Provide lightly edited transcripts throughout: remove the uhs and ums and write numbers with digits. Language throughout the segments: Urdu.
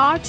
8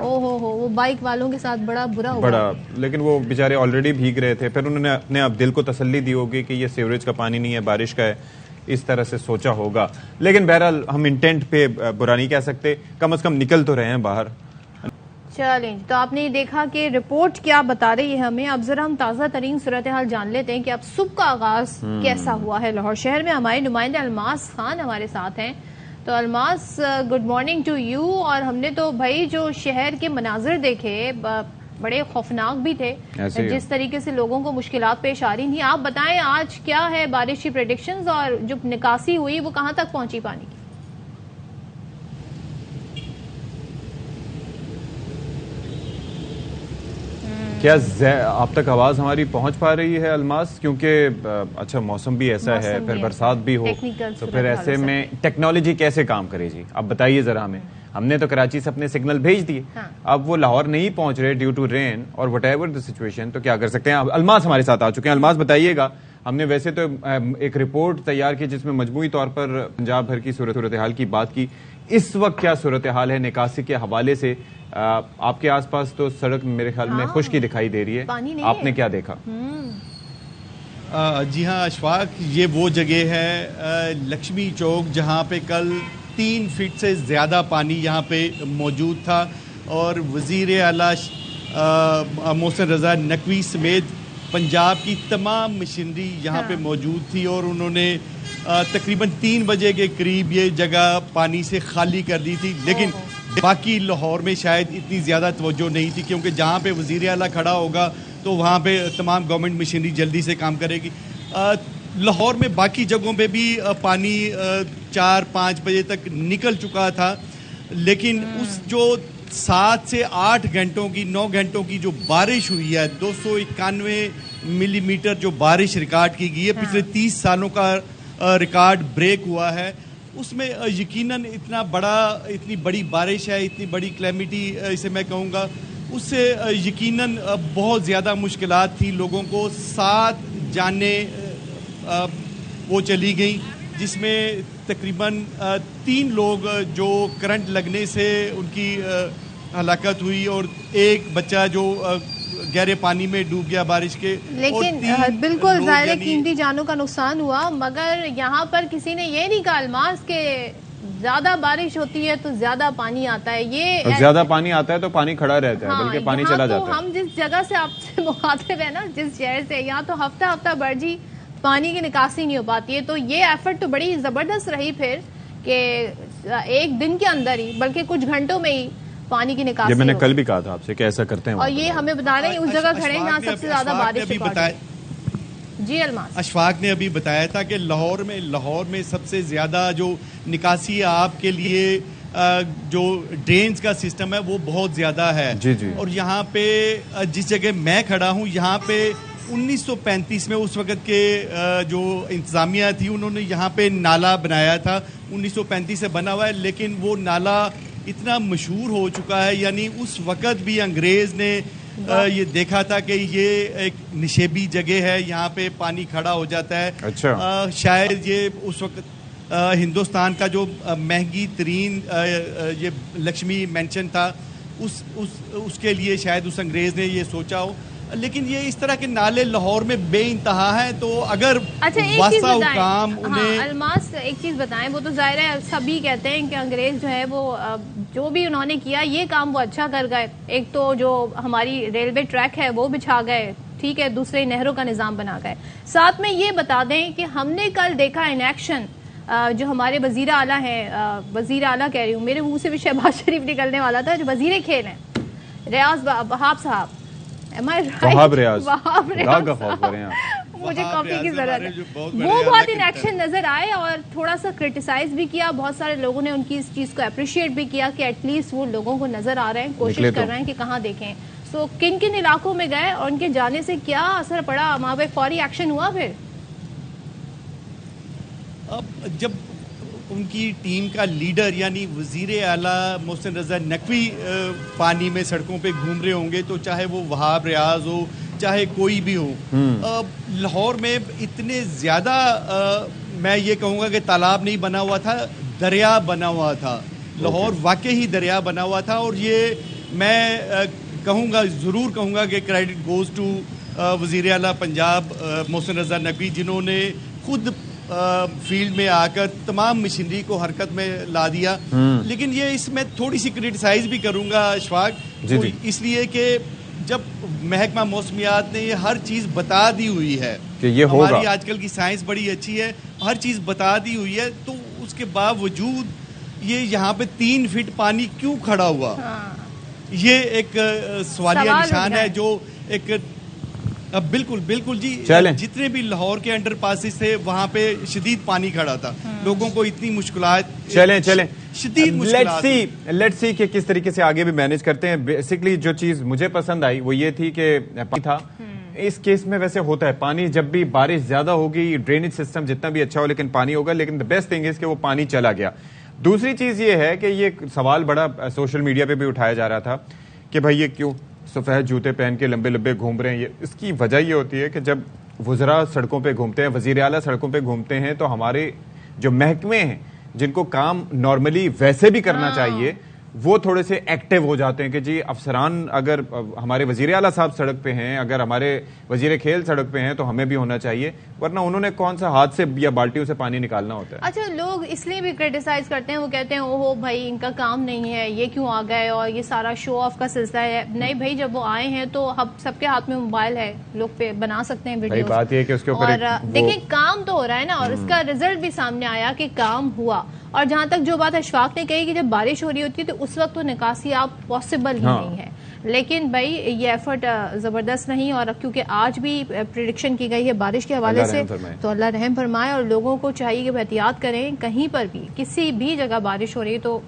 ہو وہ بائک والوں کے ساتھ بڑا برا ہوا بڑا، لیکن وہ بیچارے آلریڈی بھیگ رہے تھے، پھر انہوں نے اپنے آپ دل کو تسلی دی ہوگی کہ یہ سیوریج کا پانی نہیں ہے، بارش کا ہے، اس طرح سے سوچا ہوگا. لیکن بہرحال ہم انٹینٹ پہ برا نہیں کہہ سکتے، کم از کم نکل تو رہے ہیں باہر. چلیں تو آپ نے دیکھا کہ رپورٹ کیا بتا رہی ہے ہمیں. اب ذرا ہم تازہ ترین صورتحال جان لیتے ہیں کہ اب صبح کا آغاز کیسا ہوا ہے لاہور شہر میں. ہمارے نمائندے الماس خان ہمارے ساتھ ہیں. تو الماس، گڈ مارننگ ٹو یو. اور ہم نے تو بھائی جو شہر کے مناظر دیکھے بڑے خوفناک بھی تھے، جس طریقے سے لوگوں کو مشکلات پیش آ رہی تھیں. آپ بتائیں آج کیا ہے بارش کی پریڈکشنز، اور جو نکاسی ہوئی وہ کہاں تک پہنچی پانی کی؟ کیا آپ تک آواز ہماری پہنچ پا رہی ہے الماس؟ کیونکہ اچھا موسم بھی ایسا ہے، پھر برسات بھی ہو، تو پھر ایسے میں ٹیکنالوجی کیسے کام کرے جی؟ آپ بتائیے ذرا ہمیں. ہم نے تو کراچی سے اپنے سگنل بھیج دیے، اب وہ لاہور نہیں پہنچ رہے ڈیو ٹو رین اور وٹ ایور دا سچویشن، تو کیا کر سکتے ہیں؟ الماس ہمارے ساتھ آ چکے ہیں. الماس بتائیے گا، ہم نے ویسے تو ایک رپورٹ تیار کی جس میں مجموعی طور پر پنجاب بھر کی صورتحال کی بات کی. اس وقت کیا صورتحال ہے نکاسی کے حوالے سے؟ آپ کے آس پاس تو سڑک میرے خیال میں خشکی دکھائی دے رہی ہے، آپ نے کیا دیکھا؟ جی ہاں اشفاق، یہ وہ جگہ ہے لکشمی چوک جہاں پہ کل 3 فٹ سے زیادہ پانی یہاں پہ موجود تھا، اور وزیر اعلیٰ محسن رضا نقوی سمیت پنجاب کی تمام مشینری یہاں پہ موجود تھی، اور انہوں نے تقریباً 3 بجے کے قریب یہ جگہ پانی سے خالی کر دی تھی. لیکن باقی لاہور میں شاید اتنی زیادہ توجہ نہیں تھی، کیونکہ جہاں پہ وزیر اعلیٰ کھڑا ہوگا تو وہاں پہ تمام گورنمنٹ مشینری جلدی سے کام کرے گی. لاہور میں باقی جگہوں پہ بھی پانی 4-5 بجے تک نکل چکا تھا، لیکن اس جو 7 سے 8 گھنٹوں کی 9 گھنٹوں کی جو بارش ہوئی ہے، 291 ملی میٹر جو بارش ریکارڈ کی گئی ہے، پچھلے 30 سالوں کا ریکارڈ بریک ہوا ہے. اس میں یقیناً اتنی بڑی بارش ہے، اتنی بڑی کلیمٹی اسے میں کہوں گا، اس سے یقیناً بہت زیادہ مشکلات تھی لوگوں کو. 7 جانیں وہ چلی گئیں، جس میں تقریباً 3 لوگ جو کرنٹ لگنے سے ان کی ہلاکت ہوئی، اور ایک بچہ جو گہرے پانی میں ڈوب گیا بارش کے. لیکن بالکل ظاہر قیمتی جانوں کا نقصان ہوا، مگر یہاں پر کسی نے یہ نہیں کہا الماس کہ زیادہ بارش ہوتی ہے تو زیادہ پانی آتا ہے. یہ زیادہ پانی آتا ہے تو پانی کھڑا رہتا ہے، بلکہ پانی چلا جاتا ہے. ہم جس جگہ سے آپ سے مخاطب ہیں نا، جس شہر سے، یہاں تو ہفتہ برجی پانی کی نکاسی نہیں ہو پاتی ہے. تو یہ ایفرٹ تو بڑی زبردست رہی پھر کہ ایک دن کے اندر ہی، بلکہ کچھ گھنٹوں میں ہی پانی کی نکاسی. یہ میں نے کل بھی کہا تھا آپ سے کہ ایسا کرتے ہیں، اور یہ ہمیں بتا رہے ہیں اس جگہ کھڑے ہیں جہاں سب سے زیادہ بارش ریکارڈ. جی الماس، اشفاق نے ابھی بتایا تھا کہ لاہور میں سب سے زیادہ جو نکاسی آپ کے لیے جو ڈرینز کا سسٹم ہے وہ بہت زیادہ ہے. جی جی. اور یہاں پہ جس جگہ میں کھڑا ہوں، یہاں پہ 1935 میں اس وقت کے جو انتظامیہ تھی، انہوں نے یہاں پہ نالا بنایا تھا. 1935 سے بنا ہوا ہے، لیکن وہ نالا اتنا مشہور ہو چکا ہے، یعنی اس وقت بھی انگریز نے یہ دیکھا تھا کہ یہ ایک نشیبی جگہ ہے، یہاں پہ پانی کھڑا ہو جاتا ہے. اچھا. شاید یہ اس وقت ہندوستان کا جو مہنگی ترین یہ لکشمی مینشن تھا، اس کے لیے شاید اس انگریز نے یہ سوچا ہو. لیکن یہ اس طرح کے نالے لاہور میں بے انتہا ہیں، تو اگر واسطہ حکام انہیں الماس ایک چیز بتائیں. وہ تو ظاہر ہے سبھی کہتے ہیں کہ انگریز جو ہے وہ جو بھی انہوں نے کیا یہ کام وہ اچھا کر گئے. ایک تو جو ہماری ریلوے ٹریک ہے وہ بچھا گئے، ٹھیک ہے، دوسرے نہروں کا نظام بنا گئے. ساتھ میں یہ بتا دیں کہ ہم نے کل دیکھا ان ایکشن جو ہمارے وزیر اعلیٰ ہیں، وزیر اعلیٰ کہہ رہی ہوں، میرے منہ سے بھی شہباز شریف نکلنے والا تھا، جو وزیر کھیل ہیں ریاض وہاب صاحب. وہاب ریاض مجھے کاپی کی ضرورت ہے. وہ بہت ان ایکشن نظر آئے اور تھوڑا سا کرٹیسائز بھی کیا. بہت سارے لوگوں نے ان کی اس چیز کو اپریشیٹ بھی کیا کہ ایٹ لیسٹ وہ لوگوں کو نظر آ رہے ہیں، کوشش کر رہے ہیں کہ کہاں دیکھیں. سو کن کن علاقوں میں گئے اور ان کے جانے سے کیا اثر پڑا؟ وہاں پہ فوری ایکشن ہوا؟ پھر جب ان کی ٹیم کا لیڈر یعنی وزیر اعلیٰ محسن رضا نقوی پانی میں سڑکوں پہ گھوم رہے ہوں گے، تو چاہے وہ وہاب ریاض ہو، چاہے کوئی بھی ہو. لاہور میں اتنے زیادہ میں یہ کہوں گا کہ تالاب نہیں بنا ہوا تھا، دریا بنا ہوا تھا. لاہور واقعی دریا بنا ہوا تھا، اور یہ میں ضرور کہوں گا کہ کریڈٹ گوز ٹو وزیر اعلیٰ پنجاب محسن رضا نقوی، جنہوں نے خود فیلڈ میں آ کر تمام مشینری کو حرکت میں لا دیا. لیکن یہ اس میں تھوڑی سی کرٹیسائز بھی کروں گا اشفاق، اس لیے کہ جب محکمہ موسمیات نے یہ ہر چیز بتا دی ہوئی ہے کہ یہ ہوگا، ہماری آج کل کی سائنس بڑی اچھی ہے، ہر چیز بتا دی ہوئی ہے، تو اس کے باوجود یہ یہاں پہ 3 فٹ پانی کیوں کھڑا ہوا؟ یہ ایک سوالیہ نشان ہے جو ایک بالکل جی. جتنے بھی لاہور کے انڈر پاسز تھے وہاں پہ شدید پانی کھڑا تھا، لوگوں کو اتنی مشکلات شدید مشکلات. لیٹس سی کہ کس طریقے سے آگے بھی مینج کرتے ہیں. بیسکلی جو چیز مجھے پسند آئی وہ یہ تھی کہ تھا اس کیس میں ویسے ہوتا ہے، پانی جب بھی بارش زیادہ ہوگی، ڈرینیج سسٹم جتنا بھی اچھا ہو لیکن پانی ہوگا. لیکن the best thing is کہ وہ پانی چلا گیا. دوسری چیز یہ ہے کہ یہ سوال بڑا سوشل میڈیا پہ بھی اٹھایا جا رہا تھا کہ بھائی یہ کیوں سفید جوتے پہن کے لمبے لمبے گھوم رہے ہیں. اس کی وجہ یہ ہوتی ہے کہ جب وزراء سڑکوں پہ گھومتے ہیں، وزیر اعلیٰ سڑکوں پہ گھومتے ہیں، تو ہمارے جو محکمے ہیں جن کو کام نارملی ویسے بھی کرنا چاہیے وہ تھوڑے سے ایکٹیو ہو جاتے ہیں کہ جی افسران، اگر ہمارے وزیر اعلیٰ صاحب سڑک پہ ہیں، اگر ہمارے وزیر کھیل سڑک پہ ہیں تو ہمیں بھی ہونا چاہیے، ورنہ انہوں نے کون سا ہاتھ سے یا بالٹیوں سے پانی نکالنا ہوتا ہے. اچھا، لوگ اس لیے بھی کرٹیسائز کرتے ہیں، وہ کہتے ہیں اوہو بھائی ان کا کام نہیں ہے، یہ کیوں آ گئے اور یہ سارا شو آف کا سلسلہ ہے. نہیں بھائی، جب وہ آئے ہیں تو اب سب کے ہاتھ میں موبائل ہے، لوگ پہ بنا سکتے ہیں ویڈیوز. بات یہ کہ اس کے اوپر اور دیکھیں کام تو ہو رہا ہے نا، اور اس کا رزلٹ بھی سامنے آیا کہ کام ہوا. اور جہاں تک جو بات اشفاق نے کہی کہ جب بارش ہو رہی ہوتی ہے تو اس وقت تو نکاسی آپ پاسبل ہی نہیں ہے. لیکن بھائی یہ ایفرٹ زبردست نہیں، اور کیونکہ آج بھی پریڈکشن کی گئی ہے بارش کے حوالے سے، تو اللہ رحم فرمائے. اور لوگوں کو چاہیے کہ احتیاط کریں، کہیں پر بھی کسی بھی جگہ بارش ہو رہی ہے تو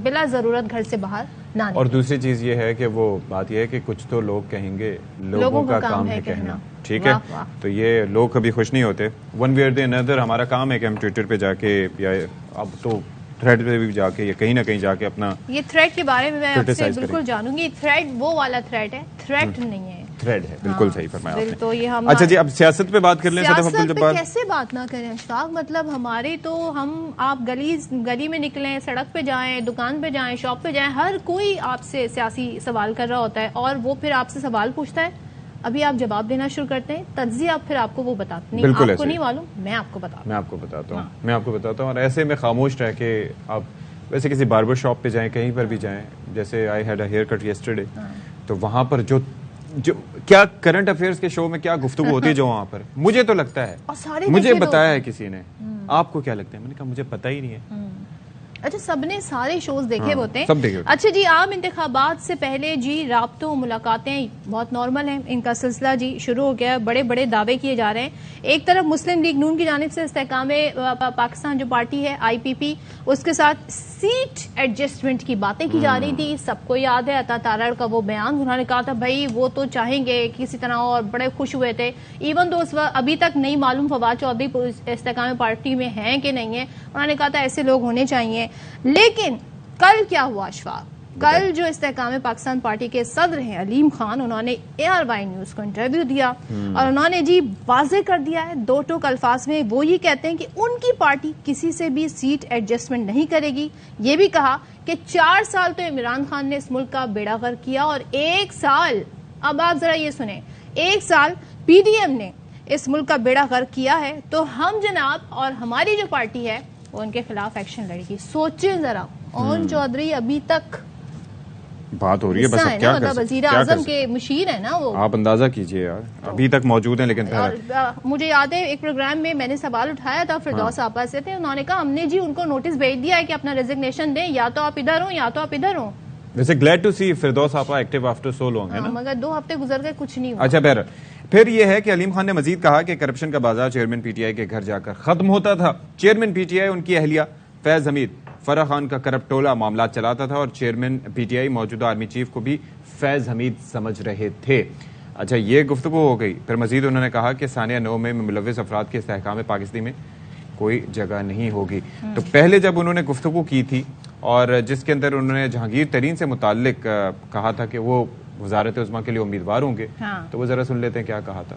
بلا ضرورت گھر سے باہر نہ نکلیں. اور دوسری چیز یہ ہے کہ وہ بات یہ ہے کہ کچھ تو لوگ کہیں گے، لوگوں کا کام ہے کہنا. ٹھیک ہے، تو یہ لوگ کبھی خوش نہیں ہوتے. ون وے اور دی اندر ہمارا کام ہے کہ ہم ٹویٹر پہ جا کے یا اب تو تھریڈ پہ بھی جا کے یا کہیں نہ کہیں جا کے اپنا یہ تھریڈ کے بارے میں آپ سے بالکل جانوں گی. تھریڈ وہ والا تھریڈ ہے، تھریٹ نہیں ہے. تھریڈ ہے، بالکل صحیح فرمایا آپ نے. تو یہ ہم اچھا جی، اب سیاست پہ بات کر لیں. سیاست پہ کیسے بات نہ کریں اشفاق؟ مطلب ہمارے تو آپ گلی میں نکلیں، سڑک پہ جائیں، دکان پہ جائیں، شاپ پہ جائیں، ہر کوئی آپ سے سیاسی سوال کر رہا ہوتا ہے اور وہ پھر آپ سے سوال پوچھتا ہے. ابھی آپ جواب دینا شروع کرتے ہیں، تجزیہ پھر آپ کو وہ بتاتے ہیں. آپ کو نہیں معلوم، میں آپ کو بتاتا ہوں. اور ایسے میں خاموش رہ کے آپ ویسے کسی باربر شاپ پہ جائیں، کہیں پر بھی جائیں، جیسے I had a haircut yesterday, تو وہاں پر جو کیا کرنٹ افیئرس کے شو میں کیا گفتگو ہوتی ہے جو وہاں پر، مجھے تو لگتا ہے، مجھے بتایا ہے کسی نے، آپ کو کیا لگتا ہے؟ میں نے کہا مجھے پتہ ہی نہیں ہے. اچھا، سب نے سارے شوز دیکھے ہوتے ہیں. اچھا جی، عام انتخابات سے پہلے جی رابطوں ملاقاتیں بہت نارمل ہیں، ان کا سلسلہ جی شروع ہو گیا. بڑے بڑے دعوے کیے جا رہے ہیں. ایک طرف مسلم لیگ نون کی جانب سے استحکام پاکستان جو پارٹی ہے IPP، اس کے ساتھ سیٹ ایڈجسٹمنٹ کی باتیں کی جا رہی تھی. سب کو یاد ہے عطا تارڑ کا وہ بیان، انہوں نے کہا تھا بھائی وہ تو چاہیں گے کسی طرح، اور بڑے خوش ہوئے تھے. ایون تو ابھی تک نہیں معلوم فواد چودھری استحکام پارٹی میں ہیں کہ نہیں ہیں. انہوں نے کہا تھا ایسے لوگ ہونے چاہیے. لیکن کل کیا ہوا اشفاق؟ کل جو استحکام پاکستان پارٹی کے صدر ہیں علیم خان، انہوں نے ARY نیوز کو انٹرویو دیا اور انہوں نے جی واضح کر دیا ہے 2 ٹوک الفاظ میں. وہ یہ کہتے ہیں کہ ان کی پارٹی کسی سے بھی سیٹ ایڈجسٹمنٹ نہیں کرے گی. یہ بھی کہا کہ 4 سال تو عمران خان نے اس ملک کا بیڑا غرق کیا، اور 1 سال، اب آپ ذرا یہ سنیں، 1 سال PDM نے اس ملک کا بیڑا غرق کیا ہے، تو ہم جناب اور ہماری جو پارٹی ہے وہ ان کے خلاف ایکشن لڑے گی. سوچیں ذرا، اون چودھری ابھی تک بات ہو رہی ہے، بس اب کیا مطلب وزیر اعظم کے مشیر ہیں نا وہ، آپ اندازہ کیجئے یار، ابھی تک موجود ہیں. لیکن مجھے یاد ہے ایک پروگرام میں میں نے سوال اٹھایا تھا فردوس آپا سے تھے، انہوں نے کہا ہم نے جی ان کو نوٹس بھیج دیا ہے کہ اپنا ریزگنیشن دیں، یا تو آپ ادھر ہوں یا تو آپ ادھر ہوں. ویسے گلیڈ ٹو سی فردوس آپا ایکٹیو آفٹر سو لانگ ہے نا، مگر 2 ہفتے گزر گئے، کچھ نہیں ہوا. اچھا پھر یہ ہے کہ علیم خان نے مزید کہا کہ کرپشن کا بازار چیئرمین PTI کے گھر جا کر ختم ہوتا تھا. چیئرمین PTI ان کی اہلیہ فیض حمید فرح خان کا کرپٹ ٹولہ معاملات چلاتا تھا، اور چیئرمین PTI موجودہ آرمی چیف کو بھی فیض حمید سمجھ رہے تھے. اچھا، یہ گفتگو ہو گئی. پھر مزید انہوں نے کہا کہ ثانیہ 9 میں ملوث افراد کے استحکام پاکستانی میں کوئی جگہ نہیں ہوگی. تو پہلے جب انہوں نے گفتگو کی تھی اور جس کے اندر انہوں نے جہانگیر ترین سے متعلق کہا تھا کہ وہ وزارت عظمیٰ کے لیے امیدوار ہوں گے، تو وہ ذرا سن لیتے ہیں کیا کہا تھا.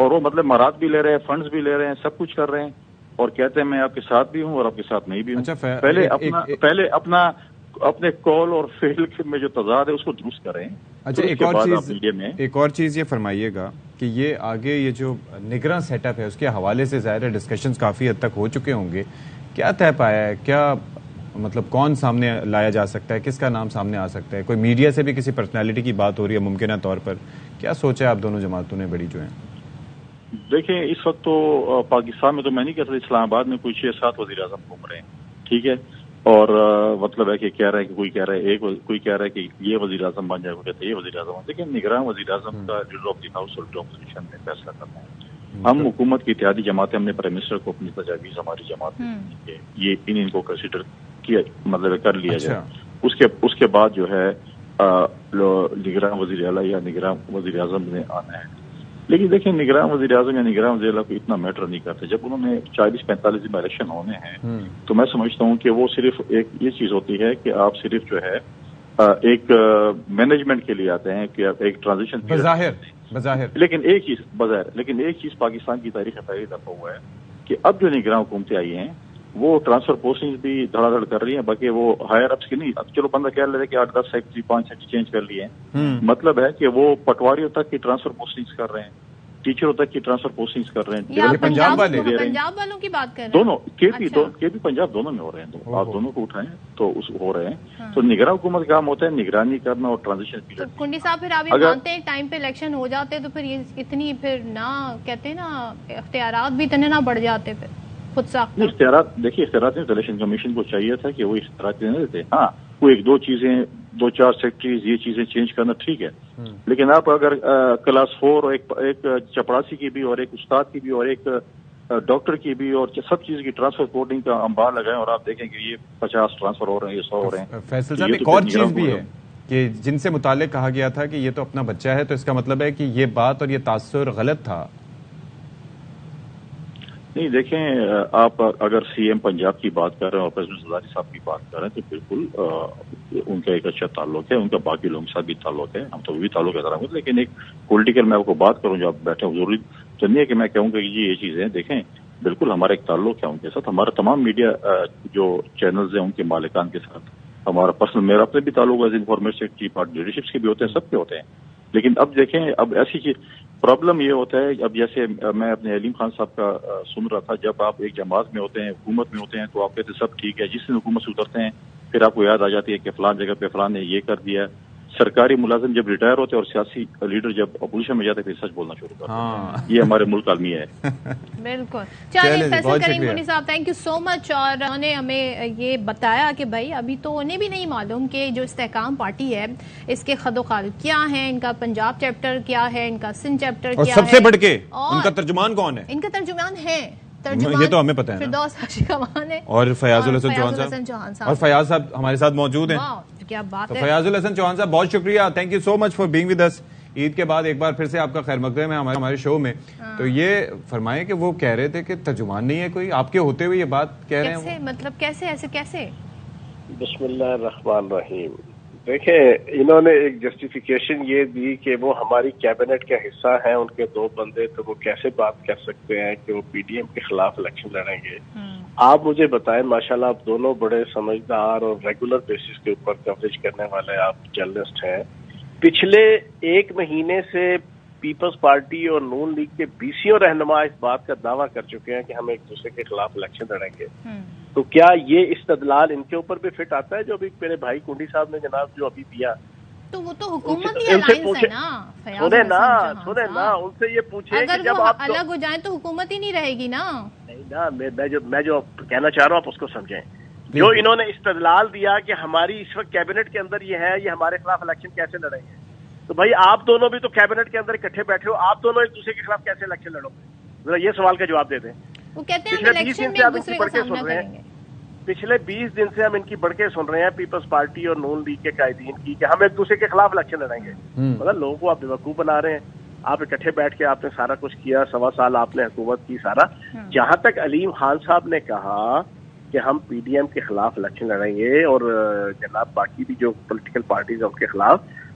اور وہ مطلب مراد بھی لے رہے ہیں, فنڈز بھی لے رہے ہیں, سب کچھ کر رہے ہیں, اور کہتے ہیں میں آپ کے ساتھ بھی ہوں اور آپ کے ساتھ نہیں بھی ہوں. پہلے اپنے کال اور فعل میں جو تضاد ہے اس کو درست کریں. اچھا, ایک اور چیز یہ فرمائیے گا کہ یہ آگے یہ جو نگراں سیٹ اپ ہے اس کے حوالے سے ظاہر ہے ڈسکشنز کافی حد تک ہو چکے ہوں گے, کیا طے پایا ہے, کیا مطلب کون سامنے لایا جا سکتا ہے, کس کا نام سامنے آ سکتا ہے, کوئی میڈیا سے بھی کسی پرسنالٹی کی بات ہو رہی ہے ممکنہ طور پر, کیا سوچا ہے آپ دونوں جماعتوں نے بڑی جو ہیں؟ دیکھیں اس وقت تو پاکستان میں تو میں نہیں کہہ سکتا, اسلام آباد میں کوئی 6-7 وزیر اعظم گھوم رہے ہیں, ٹھیک ہے, اور مطلب ہے کہ کہہ رہے ہیں کہ کوئی کہہ رہا ہے کوئی کہہ رہا ہے کہ یہ وزیر اعظم بن جائے, کوئی کہتا ہے یہ وزیر اعظم. لیکن نگراں وزیر اعظم کا لیڈر آف دی ہاؤس اور اپوزیشن میں فیصلہ کرنا ہے. ہم حکومت کی اتحادی جماعتیں, ہم نے پرائم منسٹر کو اپنی تجاویز ہماری جماعت میں یہ ان کو کنسیڈر کیا, مطلب کر لیا جائے. اس کے بعد جو ہے نگراں وزیر اعلیٰ یا نگراں وزیر اعظم نے آنا ہے. لیکن دیکھیں نگراں وزیر اعظم یا نگراں وزیر اعلیٰ کو اتنا میٹر نہیں کرتے. جب انہوں نے 40-45 دن میں الیکشن ہونے ہیں تو میں سمجھتا ہوں کہ وہ صرف ایک یہ چیز ہوتی ہے کہ آپ صرف جو ہے ایک مینجمنٹ کے لیے آتے ہیں کہ ایک ٹرانزیشن بظاہر لیکن ایک چیز پاکستان کی تاریخ میں پہلی دفعہ ہوا ہے کہ اب جو نگراں حکومتیں آئی ہیں وہ ٹرانسفر پوسٹنگ بھی دھڑا دھڑ کر رہی ہیں, باقی وہ ہائر اپس کی نہیں. اب چلو بندہ کہہ رہے کہ 8-10 سیکٹری 5 سیکٹری چینج کر لیے ہیں, مطلب ہے کہ وہ پٹواریوں تک کی ٹرانسفر پوسٹنگز کر رہے ہیں, ٹیچروں تک کی ٹرانسفر پوسٹنگز کر رہے ہیں. پنجاب والوں کی بات کر رہے ہیں, دونوں کے پی پنجاب دونوں میں ہو رہے ہیں, آپ دونوں کو اٹھائیں تو ہو رہے ہیں. تو نگراں حکومت کا کام ہوتا ہے نگرانی کرنا اور ٹرانزیشن پیریڈ. کنڈی صاحب پھر آپ یہ مانتے ہیں ٹائم پہ الیکشن ہو جاتے تو پھر یہ اتنی پھر نہ کہتے ہیں نا اختیارات بھی اتنے نہ بڑھ جاتے, پھر خود ساخت اختیارات دیکھیے اختیارات میں الیکشن کمیشن کو چاہیے تھا کہ وہ اختیارات نہیں دیتے. ہاں کوئی 2-4 سیکٹریز یہ چیزیں چینج کرنا ٹھیک ہے, لیکن آپ اگر کلاس 4 اور ایک چپڑاسی کی بھی اور ایک استاد کی بھی اور ایک ڈاکٹر کی بھی اور سب چیز کی ٹرانسفر پورٹنگ کا انبار لگائیں اور آپ دیکھیں کہ یہ 50 ٹرانسفر ہو رہے ہیں, یہ 100 ہو رہے ہیں. فیصل صاحب ایک اور چیز بھی ہے کہ جن سے متعلق کہا گیا تھا کہ یہ تو اپنا بچہ ہے, تو اس کا مطلب ہے کہ یہ بات اور یہ تاثر غلط تھا. نہیں دیکھیں, آپ اگر سی ایم پنجاب کی بات کر رہے ہیں اور پریزیڈنٹ زرداری صاحب کی بات کر رہے ہیں تو بالکل ان کا ایک اچھا تعلق ہے, ان کا باقی لوگوں کے ساتھ بھی تعلق ہے, ہم تو بھی تعلق احترام کرتے. لیکن ایک پولیٹیکل میں آپ کو بات کروں جو آپ بیٹھے ہیں, ضروری تو نہیں ہے کہ میں کہوں گا کہ جی یہ چیزیں دیکھیں, بالکل ہمارا ایک تعلق ہے ان کے ساتھ. ہمارا تمام میڈیا جو چینلز ہیں ان کے مالکان کے ساتھ ہمارا پرسنل, میرا اپنے بھی تعلق ہے, انفارمیشن کی پارٹی لیڈرشپس کے بھی ہوتے ہیں, سب کے ہوتے ہیں. لیکن اب دیکھیں اب ایسی چیز پرابلم یہ ہوتا ہے, اب جیسے میں اپنے علیم خان صاحب کا سن رہا تھا, جب آپ ایک جماعت میں ہوتے ہیں, حکومت میں ہوتے ہیں تو آپ کہتے ہیں سب ٹھیک ہے, جس دن حکومت سے اترتے ہیں پھر آپ کو یاد آ جاتی ہے کہ فلان جگہ پہ فلان نے یہ کر دیا. سرکاری ملازم جب ریٹائر ہوتے ہیں اور سیاسی لیڈر جب اپوزیشن میں جاتے ہیں پھر سچ بولنا شروع کرتے ہیں. یہ ہمارے ملک کا المیہ ہے. بالکل. چلیے فیصل کریم کنڈی صاحب تھینک یو سو مچ. اور انہوں نے ہمیں یہ بتایا کہ بھائی ابھی تو انہیں بھی نہیں معلوم کہ جو استحکام پارٹی ہے اس کے خد و خال کیا ہیں, ان کا پنجاب چیپٹر کیا ہے, ان کا سندھ چیپٹر کیا ہے, اور سب سے بڑھ کے ان کا ترجمان کون ہے. ان کا ترجمان ہے یہ تو ہمیں پتہ ہے فردوس حاشی خوان ہے اور فیاض الحسن چوہان صاحب, اور فیاض صاحب ہمارے ساتھ موجود ہیں. کیا بات ہے. فیاض الحسن چوہان صاحب بہت شکریہ, thank you so much for being with us. Eid کے بعد ایک بار پھر سے آپ کا خیر مقدم ہے ہمارے شو میں. تو یہ فرمائیں کہ وہ کہہ رہے تھے کہ ترجمان نہیں ہے کوئی, آپ کے ہوتے ہوئے یہ بات کہہ رہے ہیں, مطلب کیسے ایسے کیسے. بسم اللہ الرحمن الرحیم. دیکھیں انہوں نے ایک جسٹیفیکیشن یہ دی کہ وہ ہماری کیبنٹ کا حصہ ہیں, ان کے 2 بندے, تو وہ کیسے بات کر سکتے ہیں کہ وہ پی ڈی ایم کے خلاف الیکشن لڑیں گے. آپ مجھے بتائیں, ماشاءاللہ آپ دونوں بڑے سمجھدار اور ریگولر بیسس کے اوپر کوریج کرنے والے آپ جرنلسٹ ہیں. پچھلے 1 مہینے سے پیپلز پارٹی اور نون لیگ کے 20 رہنما اس بات کا دعویٰ کر چکے ہیں کہ ہم ایک دوسرے کے خلاف الیکشن لڑیں گے. تو کیا یہ استدلال ان کے اوپر بھی فٹ آتا ہے جو ابھی میرے بھائی کنڈی صاحب نے جناب جو ابھی دیا؟ تو وہ تو حکومتی الائنس ہے نا. سنیں نا ان سے یہ پوچھیں اگر وہ الگ ہو جائیں تو حکومت ہی نہیں رہے گی نا. نہیں نا, میں جو کہنا چاہ رہا ہوں آپ اس کو سمجھیں. جو انہوں نے استدلال دیا کہ ہماری اس وقت کیبنٹ کے اندر یہ ہے, یہ ہمارے خلاف الیکشن کیسے لڑیں گے, تو بھائی آپ دونوں بھی تو کیبنٹ کے اندر اکٹھے بیٹھے ہو, آپ دونوں ایک دوسرے کے خلاف کیسے الیکشن لڑو گے؟ ذرا یہ سوال کا جواب دے دیں. وہ کہتے ہیں ہم الیکشن میں ایک دوسرے کا سامنا کریں گے. پچھلے 20 دن سے ہم ان کی بڑکیں سن رہے ہیں پیپلز پارٹی اور نون لیگ کے قائدین کی کہ ہم ایک دوسرے کے خلاف الیکشن لڑیں گے. مطلب لوگوں کو آپ بیوقوف بنا رہے ہیں. آپ اکٹھے بیٹھ کے آپ نے سارا کچھ کیا, 1.25 سال آپ نے حکومت کی سارا. جہاں تک علیم خان صاحب نے کہا کہ ہم پی ڈی ایم کے خلاف الیکشن لڑیں گے اور جناب باقی بھی جو پولیٹیکل پارٹیز ہیں ان کے خلاف,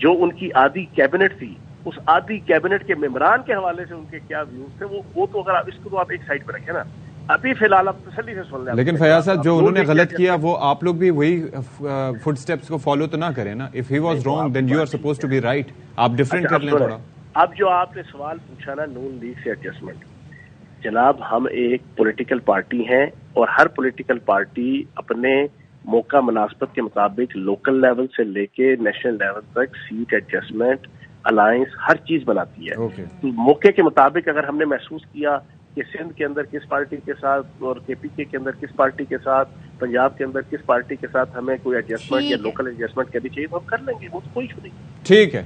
جو ان کی آدھی کیبنٹ تھی، اس آدھی کیبنٹ کے ممبران کے حوالے سے ان کے کیا ویوز تھے، وہ تو اگر آپ اس کو تو آپ ایک سائڈ پہ رکھیں نا. ابھی فی الحال آپ تسلی سے سن لیں. لیکن فیاض صاحب جو انہوں نے غلط کیا وہ آپ لوگ بھی وہی فٹ سٹیپس کو فالو تو نہ کریں نا. If he was wrong then you are suppose to be right. آپ ڈفرینٹ کر لیں تھوڑا. اب جو آپ نے سوال پوچھا نا نون لیگ سے ایڈجسٹمنٹ، جناب ہم ایک پولیٹیکل پارٹی ہیں اور ہر پولیٹیکل پارٹی اپنے موقع مناسبت کے مطابق لوکل لیول سے لے کے نیشنل لیول تک سیٹ ایڈجسٹمنٹ الائنس ہر چیز بناتی ہے. تو موقع کے مطابق اگر ہم نے محسوس کیا کہ سندھ کے اندر کس پارٹی کے ساتھ اور کے پی کے اندر کس پارٹی کے ساتھ، پنجاب کے اندر کس پارٹی کے ساتھ ہمیں کوئی ایڈجسٹمنٹ یا لوکل ایڈجسٹمنٹ کرنی چاہیے تو ہم کر لیں گے، وہ تو کوئی ایشو نہیں. ٹھیک ہے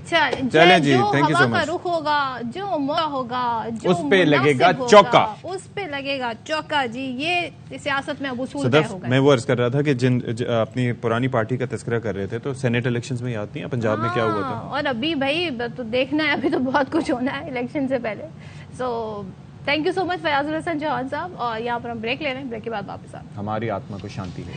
چلیں جی، تھینک یو سو مچ. رخ ہوگا جو موقع ہوگا اس پہ لگے گا چوکا، اس پہ لگے گا چوکا. جی یہ سیاست میں اب اصول صدف میں وہ عرض کر رہا تھا کہ جن اپنی پرانی پارٹی کا تذکرہ کر رہے تھے تو سینیٹ الیکشنز میں یاد نہیں پنجاب میں کیا ہوا تھا، اور ابھی بھائی تو دیکھنا ہے، ابھی تو بہت کچھ ہونا ہے الیکشن سے پہلے. سو تھینک یو سو مچ فیاض الحسن چوہان صاحب. اور یہاں پر ہم بریک لے رہے ہیں، بریک کے بعد واپس آتے ہیں. ہماری آتما کو شانتی ہو.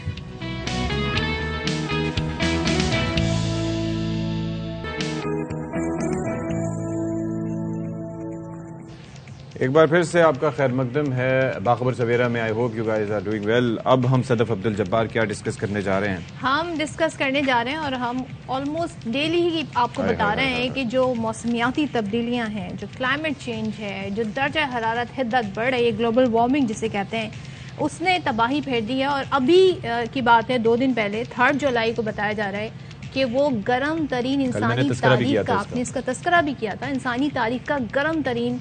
ایک بار پھر سے آپ کا خیر مقدم ہے باخبر سویرا میں. I hope you guys are doing well. اب ہم صدف عبد الجبار کیا ڈسکس کرنے جا رہے ہیں؟ ہم ڈسکس کرنے جا رہے ہیں اور ہم آلموسٹ ڈیلی ہی آپ کو بتا رہے ہیں کہ جو موسمیاتی تبدیلیاں ہیں، جو کلائمیٹ چینج ہے، جو درجہ حرارت حدت بڑھ رہی ہے، گلوبل وارمنگ جسے کہتے ہیں، اس نے تباہی پھیر دی ہے. اور ابھی کی بات ہے 2 دن پہلے 3 جولائی کو بتایا جا رہا ہے کہ وہ گرم ترین انسانی تاریخ کا، آپ نے اس کا تذکرہ بھی کیا تھا، انسانی تاریخ کا گرم ترین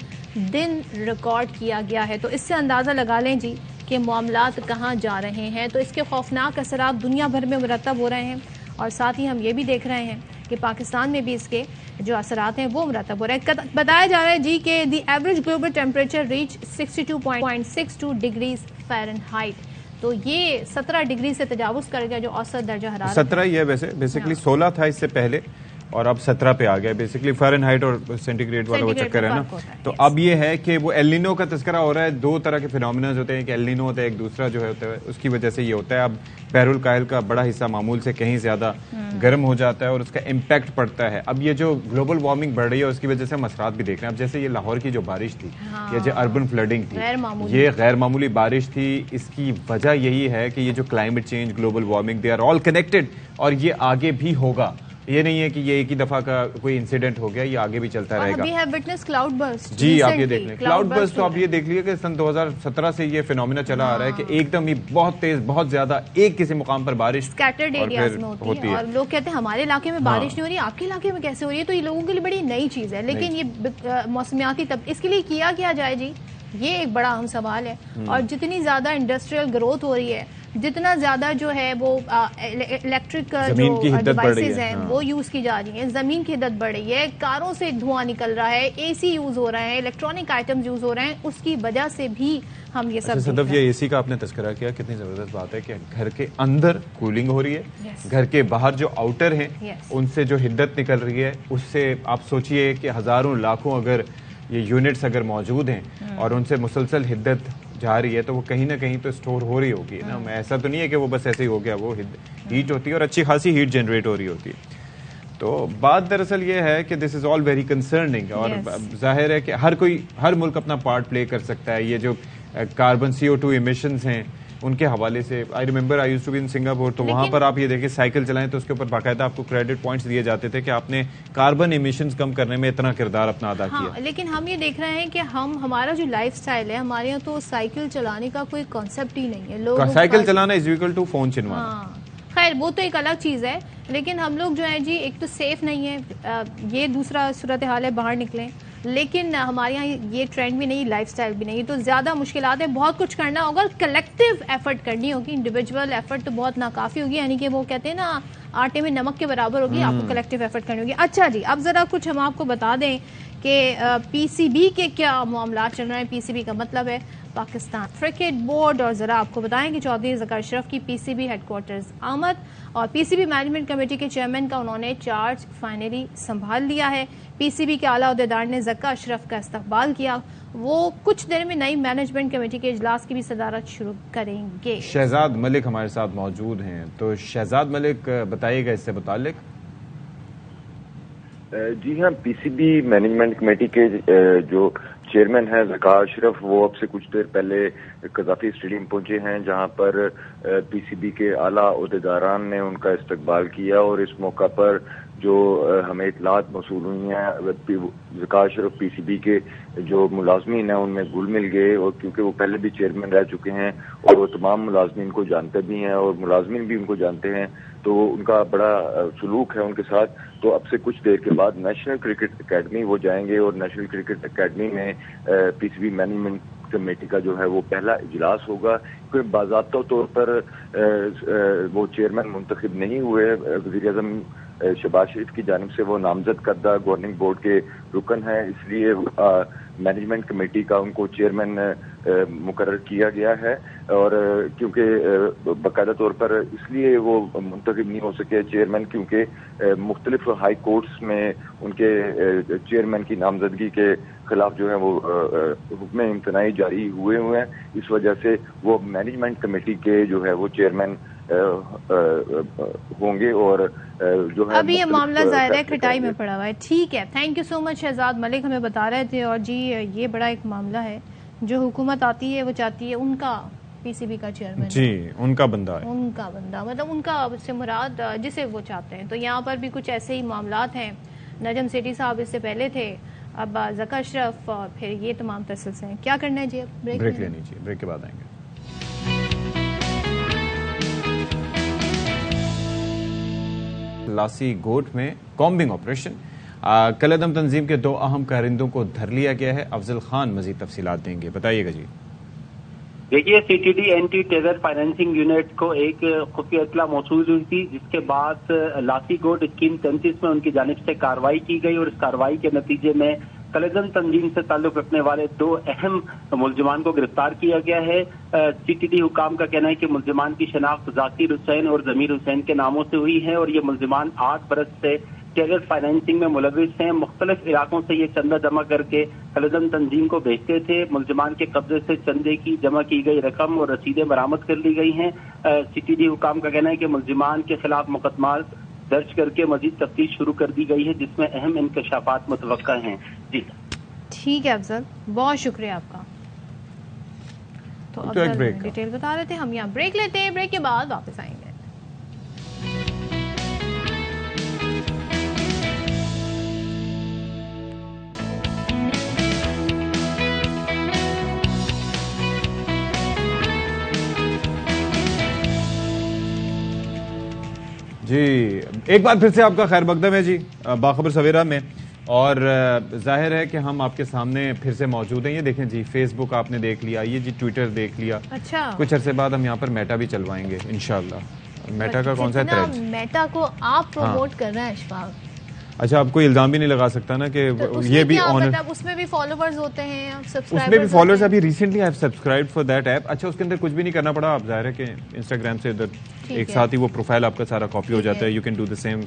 دن ریکارڈ کیا گیا ہے. تو اس سے اندازہ لگا لیں جی کہ معاملات کہاں جا رہے ہیں. تو اس کے خوفناک اثرات دنیا بھر میں مرتب ہو رہے ہیں اور ساتھ ہی ہم یہ بھی دیکھ رہے ہیں کہ پاکستان میں بھی اس کے جو اثرات ہیں وہ مرتب ہو رہے ہیں. بتایا جا رہا ہے جی کہ the average global temperature reach 62.62 degrees فahrenheit. تو یہ 17 ڈگری سے تجاوز کر گیا جو اوسط درجہ حرارت 17 ہی ہے. ویسے بیسکلی 16 تھا اس سے پہلے اور اب 17 پہ آ گیا. بیسکلی فahrenheit اور سینٹی گریڈ والا وہ چکر ہے نا. تو اب یہ ہے کہ وہ ایل نینو کا تذکرہ ہو رہا ہے. 2 طرح کے فینومیناز ہوتے ہیں، ایک ایل نینو ہوتا ہے، ایک دوسرا جو ہوتا ہے اس کی وجہ سے یہ ہوتا ہے. اب بحر الکاہل کا بڑا حصہ معمول سے کہیں زیادہ گرم ہو جاتا ہے اور اس کا امپیکٹ پڑتا ہے. اب یہ جو گلوبل وارمنگ بڑھ رہی ہے اس کی وجہ سے ہم اثرات بھی دیکھ رہے ہیں. اب جیسے یہ لاہور کی جو بارش تھی، یہ جو اربن فلڈنگ تھی، یہ غیر معمولی بارش تھی. اس کی وجہ یہی ہے کہ یہ جو climate change, global warming, they are all connected اور یہ آگے بھی ہوگا. یہ نہیں ہے کہ یہ ایک ہی دفعہ کا کوئی انسیڈنٹ ہو گیا، یہ آگے بھی چلتا رہے گا. جی آپ یہ دیکھ لیں کلاؤڈ برسٹ. تو آپ یہ دیکھ لیے کہ سن 2017 سے یہ فینومینا چلا آ رہا ہے کہ ایک دم یہ بہت تیز، بہت زیادہ ایک کسی مقام پر بارش اسکیٹرڈ ایریاز میں ہوتی ہے اور لوگ کہتے ہیں ہمارے علاقے میں بارش نہیں ہو رہی، آپ کے علاقے میں کیسے ہو رہی ہے. تو یہ لوگوں کے لیے بڑی نئی چیز ہے. لیکن یہ موسمیاتی اس کے لیے کیا جائے جی، یہ ایک بڑا اہم سوال ہے. اور جتنی زیادہ انڈسٹریل گروتھ ہو رہی ہے، جتنا زیادہ جو ہے وہ الیکٹرک جو ڈیوائسز ہیں وہ یوز کی جا رہی ہیں، زمین کی حدت بڑھ رہی ہے، کاروں سے دھواں نکل رہا ہے، اے سی یوز ہو رہے ہیں، الیکٹرانک آئٹمز یوز ہو رہے ہیں، اس کی وجہ سے بھی ہم یہ سب صدف یہ اے سی کا آپ نے تذکرہ کیا، کتنی زبردست بات ہے کہ گھر کے اندر کولنگ ہو رہی ہے، گھر کے باہر جو آؤٹر ہیں ان سے جو حدت نکل رہی ہے اس سے آپ سوچئے کہ ہزاروں لاکھوں اگر یہ یونٹس اگر موجود ہیں اور ان سے مسلسل حدت جا رہی ہے تو وہ کہیں نہ کہیں تو اسٹور ہو رہی ہوگی نا. ایسا تو نہیں ہے کہ وہ بس ایسے ہی ہو گیا، وہ ہیٹ ہوتی ہے اور اچھی خاصی ہیٹ جنریٹ ہو رہی ہوتی ہے. تو بات دراصل یہ ہے کہ دس از آل ویری کنسرننگ اور ظاہر ہے کہ ہر ملک اپنا پارٹ پلے کر سکتا ہے. یہ جو کاربن CO2 ایمیشنز ہیں ان کے حوالے سے I remember I used to be in Singapore. تو وہاں پر آپ یہ دیکھیں سائیکل چلائیں تو اس کے اوپر باقاعدہ آپ کو کریڈٹ پوائنٹس دیے جاتے تھے کہ آپ نے کاربن ایمیشنز کم کرنے میں اتنا کردار اپنا ادا کیا. لیکن ہم یہ دیکھ رہے ہیں کہ ہمارا جو لائف سٹائل ہے، ہمارے یہاں تو سائیکل چلانے کا کوئی کانسیپٹ ہی نہیں ہے. لوگ سائیکل چلانا از ایکول ٹو فون چنوانا. خیر وہ تو ایک الگ چیز ہے، لیکن ہم لوگ جو ہیں جی ایک تو سیف نہیں ہے، یہ دوسرا صورتحال ہے، باہر نکلیں. لیکن ہمارے یہاں یہ ٹرینڈ بھی نہیں، لائف سٹائل بھی نہیں، تو زیادہ مشکلات ہیں. بہت کچھ کرنا ہوگا، کلیکٹیو ایفرٹ کرنی ہوگی. انڈیویجول ایفرٹ تو بہت ناکافی ہوگی، یعنی کہ وہ کہتے ہیں نا آٹے میں نمک کے برابر ہوگی. آپ کو کلیکٹیو ایفرٹ کرنی ہوگی. اچھا جی اب ذرا کچھ ہم آپ کو بتا دیں کہ PCB کے کیا معاملات چل رہے ہیں. PCB کا مطلب ہے پاکستان کرکٹ بورڈ. اور ذرا آپ کو بتائیں کہ چودھری ذکر اشرف کی PCB ہیڈ کوارٹرز آمد اور PCB مینجمنٹ کمیٹی کے چیئرمین کا انہوں نے چارج فائنلی سنبھال لیا ہے. PCB کے اعلیٰ عہدیدار نے ذکر اشرف کا استقبال کیا. وہ کچھ دیر میں نئی مینجمنٹ کمیٹی کے اجلاس کی بھی صدارت شروع کریں گے. شہزاد ملک ہمارے ساتھ موجود ہیں. تو شہزاد ملک بتائیے گا اس سے متعلق. جی ہاں، پی سی بی مینجمنٹ کمیٹی کے جو چیئرمین ہیں ذکا اشرف، وہ اب سے کچھ دیر پہلے قذافی اسٹیڈیم پہنچے ہیں، جہاں پر پی سی بی کے اعلیٰ عہدیداران نے ان کا استقبال کیا، اور اس موقع پر جو ہمیں اطلاعات موصول ہوئی ہیں، ذکا اشرف پی سی بی کے جو ملازمین ہیں ان میں گل مل گئے، اور کیونکہ وہ پہلے بھی چیئرمین رہ چکے ہیں اور وہ تمام ملازمین کو جانتے بھی ہیں اور ملازمین بھی ان کو جانتے ہیں، تو ان کا بڑا سلوک ہے ان کے ساتھ. تو اب سے کچھ دیر کے بعد نیشنل کرکٹ اکیڈمی وہ جائیں گے، اور نیشنل کرکٹ اکیڈمی میں پی سی بی مینجمنٹ کمیٹی کا جو ہے وہ پہلا اجلاس ہوگا، کیونکہ باضابطہ طور پر وہ چیئرمین منتخب نہیں ہوئے. وزیر اعظم شہباز شریف کی جانب سے وہ نامزد کردہ گورننگ بورڈ کے رکن ہیں، اس لیے مینجمنٹ کمیٹی کا ان کو چیئرمین مقرر کیا گیا ہے. اور کیونکہ باقاعدہ طور پر اس لیے وہ منتخب نہیں ہو سکے چیئرمین، کیونکہ مختلف ہائی کورٹس میں ان کے چیئرمین کی نامزدگی کے خلاف جو ہے وہ حکم امتناعی جاری ہوئے ہیں. اس وجہ سے وہ مینجمنٹ کمیٹی کے جو ہے وہ چیئرمین ہوں گے، اور جو ہے اب یہ معاملہ ظاہر ہے کھٹائی میں پڑا ہوا ہے. ٹھیک ہے، تھینک یو سو مچ. شہزاد ملک ہمیں بتا رہے تھے، اور جی یہ بڑا ایک معاملہ ہے. جو حکومت آتی ہے وہ چاہتی ہے ان کا پی سی بی کا چیئرمین، جی ان کا بندہ ہے، ان کا بندہ، مطلب ان کا سے مراد جسے وہ چاہتے ہیں. تو یہاں پر بھی کچھ ایسے ہی معاملات ہیں. نجم سیٹھی صاحب اس سے پہلے تھے، اب ذکا اشرف، اور پھر یہ تمام تسلسل ہیں. کیا کرنا ہے جی؟ اب بریک لینی چاہیے، بریک کے بعد آئیں گے. لاسی گوٹ میں کامبنگ آپریشن، کالعدم تنظیم کے 2 اہم کارندوں کو دھر لیا گیا ہے. افضل خان مزید تفصیلات دیں گے، بتائیے گا جی. دیکھیے، C T D anti terror financing unit کو ایک خفیہ اطلاع موصول ہوئی تھی، جس کے بعد لاسی گوٹ اسکیم 33 میں ان کی جانب سے کارروائی کی گئی، اور اس کارروائی کے نتیجے میں کالعدم تنظیم سے تعلق رکھنے والے 2 اہم ملزمان کو گرفتار کیا گیا ہے. سی ٹی ڈی حکام کا کہنا ہے کہ ملزمان کی شناخت ذاکر حسین اور ضمیر حسین کے ناموں سے ہوئی ہے، اور یہ ملزمان 8 برس سے ٹیرر فائنینسنگ میں ملوث ہیں. مختلف علاقوں سے یہ چندہ جمع کر کے کالعدم تنظیم کو بھیجتے تھے. ملزمان کے قبضے سے چندے کی جمع کی گئی رقم اور رسیدیں برآمد کر لی گئی ہیں. سی ٹی ڈی حکام کا کہنا ہے کہ ملزمان کے خلاف مقدمات درج کر کے مزید تفتیش شروع کر دی گئی ہے، جس میں اہم انکشافات متوقع ہیں. جی ٹھیک ہے افضل، بہت شکریہ آپ کا. تو افضل ڈیٹیل بتا رہے تھے. ہم یہاں بریک لیتے ہیں، بریک کے بعد واپس آئیں گے. جی ایک بار پھر سے آپ کا خیر مقدم ہے جی باخبر سویرا میں، اور ظاہر ہے کہ ہم آپ کے سامنے پھر سے موجود ہیں. یہ دیکھیں جی، فیس بک آپ نے دیکھ لیا، یہ جی ٹویٹر دیکھ لیا. اچھا، کچھ عرصے بعد ہم یہاں پر میٹا بھی چلوائیں گے انشاءاللہ. میٹا کا کون سا تھریڈ؟ میٹا کو آپ پروموٹ کر رہے ہیں اشفاق. اچھا، آپ کوئی الزام بھی نہیں لگا سکتا نا کہ یہ بھی اس میں بھی فالوورز ہوتے ہیں، اس میں بھی فالوورز. ابھی recently I have subscribed for that app. اچھا، اس کے اندر کچھ بھی نہیں کرنا پڑا. آپ ظاہر ہے کہ انسٹاگرام سے ادھر ایک ساتھ ہی وہ پروفائل آپ کا سارا کاپی ہو جاتا ہے. You can do the same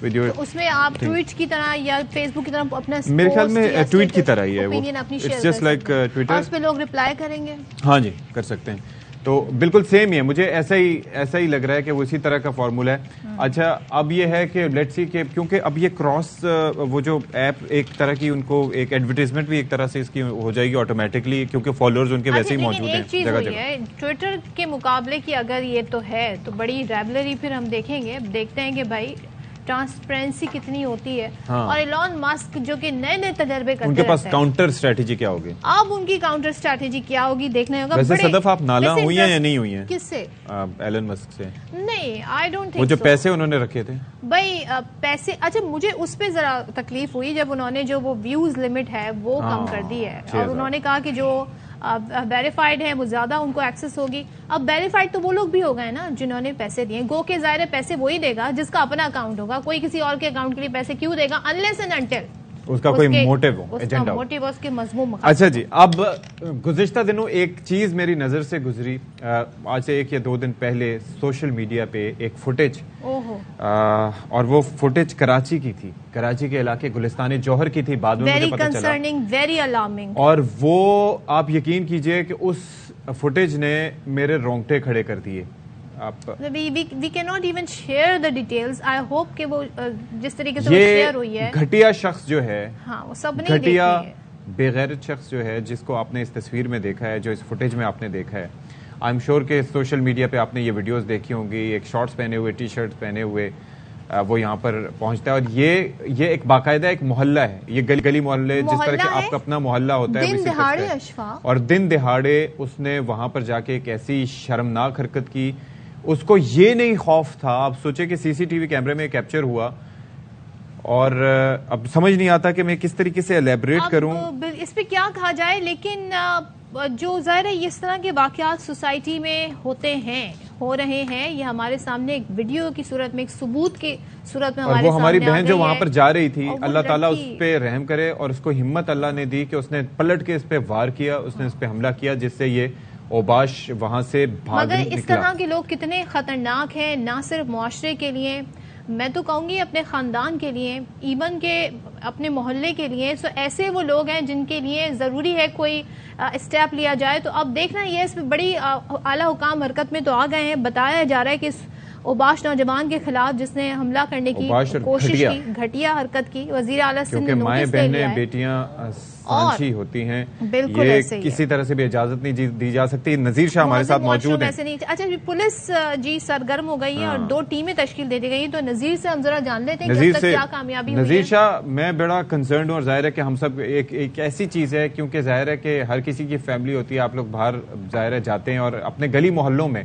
with your. اس میں آپ ٹویٹ کی طرح یا فیس بک کی طرح اپنا میرے خیال میں ٹویٹ کی طرح ہی ہے وہ، اٹس جسٹ لائک ٹویٹر. اس پہ لوگ ریپلائی کریں گے. ہاں جی، کر سکتے ہیں. تو بالکل سیم ہی ہے. مجھے ایسا ہی لگ رہا ہے کہ وہ اسی طرح کا فارمولا ہے. اچھا، اب یہ ہے کہ لیٹ سی کہ کیونکہ اب یہ کراس وہ جو ایپ ایک طرح کی ان کو ایک ایڈورٹائزمنٹ بھی ایک طرح سے اس کی ہو جائے گی آٹومیٹکلی، کیونکہ فالوورز ان کے ویسے ہی موجود ہیں جگہ جگہ. ٹویٹر کے مقابلے کی اگر یہ تو ہے تو بڑی رائولری پھر ہم دیکھیں گے. دیکھتے ہیں کہ بھائی ٹرانسپیرنسی کتنی ہوتی ہے. اور ایلون مسک جو کہ نئے نئے تجربے کرتے ہیں، ان کے پاس کاؤنٹر اسٹریٹجی کیا ہوگی؟ اب ان کی کاؤنٹر اسٹریٹجی کیا ہوگی دیکھنے ہوگا. ویسے صدف آپ نالا ہوئی ہیں یا نہیں ہوئی ہیں؟ کس سے؟ ایلن مسک سے. نہیں، آئی ڈونٹ تھنک وہ جو پیسے انہوں نے رکھے تھے بھائی پیسے. اچھا، مجھے اس پہ ذرا تکلیف ہوئی جب انہوں نے جو وہ ویوز لمٹ ہے وہ کم کر دی ہے، اور انہوں نے کہا کہ جو ویریفائڈ ہیں وہ زیادہ ان کو ایکسس ہوگی. اب ویریفائڈ تو وہ لوگ بھی ہو گئے نا جنہوں نے پیسے دیے. گو کے ظاہر پیسے وہی دے گا جس کا اپنا اکاؤنٹ ہوگا. کوئی کسی اور کے اکاؤنٹ کے لیے پیسے کیوں دے گا unless and until اس کا کوئی موٹیو ہو، ایجنڈا ہو. موٹیو اس کے مضمون. اچھا جی، اب گزشتہ دنوں ایک چیز میری نظر سے گزری. آج سے 1 یا 2 دن پہلے سوشل میڈیا پہ ایک فوٹیج، اور وہ فوٹیج کراچی کی تھی، کراچی کے علاقے گلستان جوہر کی تھی. بعد میں مجھے پتہ چلا، ویری کنسرننگ، ویری الارمنگ. اور وہ آپ یقین کیجئے کہ اس فوٹیج نے میرے رونگٹے کھڑے کر دیے. آپ we can not even share the details. I hope کہ وہ جس طریقے سے شیئر ہوئی ہے, گھٹیا شخص جو ہے, ہاں وہ سب نے گھٹیا بے غیرت شخص جو ہے, جس کو آپ نے اس تصویر میں دیکھا ہے, جو اس فوٹیج میں آپ نے دیکھا ہے, آئی ایم شیور کہ سوشل میڈیا پہ آپ نے یہ ویڈیوز دیکھی ہوں گی, ایک شارٹس پہنے ہوئے, ٹی شرٹس پہنے ہوئے وہ یہاں پر پہنچتا ہے. اور یہ ایک باقاعدہ ایک محلہ ہے, یہ گلی محلے جس طرح کہ آپ کا اپنا محلہ ہوتا ہے, دن دہاڑے اشفاق, اور دن دہاڑے اس نے وہاں پر جا کے ایک ایسی شرمناک حرکت کی. اس کو یہ نہیں خوف تھا, آپ سوچے کہ سی سی ٹی وی کیمرے میں کیپچر ہوا, اور اب سمجھ نہیں آتا کہ میں کس طریقے سے الیبریٹ کروں, اس پہ کیا کہا جائے. لیکن جو ظاہر ہے اس طرح کے واقعات سوسائٹی میں ہوتے ہیں, ہو رہے ہیں, یہ ہمارے سامنے ایک ویڈیو کی صورت میں, ایک ثبوت کی صورت میں ہمارے وہ ہماری سامنے بہن جو وہاں پر جا رہی تھی, اللہ تعالیٰ اس پہ رحم کرے, اور اس کو ہمت اللہ نے دی کہ اس نے پلٹ کے اس پہ وار کیا, اس نے اس پہ حملہ کیا, جس سے یہ اوباش وہاں سے بھاگ نکلا. مگر اس طرح کے لوگ کتنے خطرناک ہیں, نہ صرف معاشرے کے لیے, میں تو کہوں گی اپنے خاندان کے لیے, ایون کہ اپنے محلے کے لیے. سو ایسے وہ لوگ ہیں جن کے لیے ضروری ہے کوئی اسٹیپ لیا جائے. تو اب دیکھنا یہ اس پہ بڑی اعلیٰ حکام حرکت میں تو آ گئے ہیں. بتایا جا رہا ہے کہ اوباش نوجوان کے خلاف جس نے حملہ کرنے کی کوشش کی, گھٹیا حرکت کی, وزیر اعلیٰ سے کیونکہ مائیں بہنیں بیٹیاں سانچی ہوتی ہیں, یہ کسی طرح سے بھی اجازت نہیں دی جا سکتی. نذیر شاہ ہمارے ساتھ موجود ہیں. اچھا پولیس جی سرگرم ہو گئی ہے اور 2 ٹیمیں تشکیل دے دی گئی, تو نذیر سے ہم ذرا جان لیتے ہیں کہ کیا کامیابی ہوئی ہے. نذیر شاہ, میں بڑا کنسرنڈ ہوں, اور ظاہر ہے کہ ہم سب ایک ایسی چیز ہے, کیونکہ ظاہر ہے کہ ہر کسی کی فیملی ہوتی ہے, آپ لوگ باہر ظاہر ہے جاتے ہیں, اور اپنے گلی محلوں میں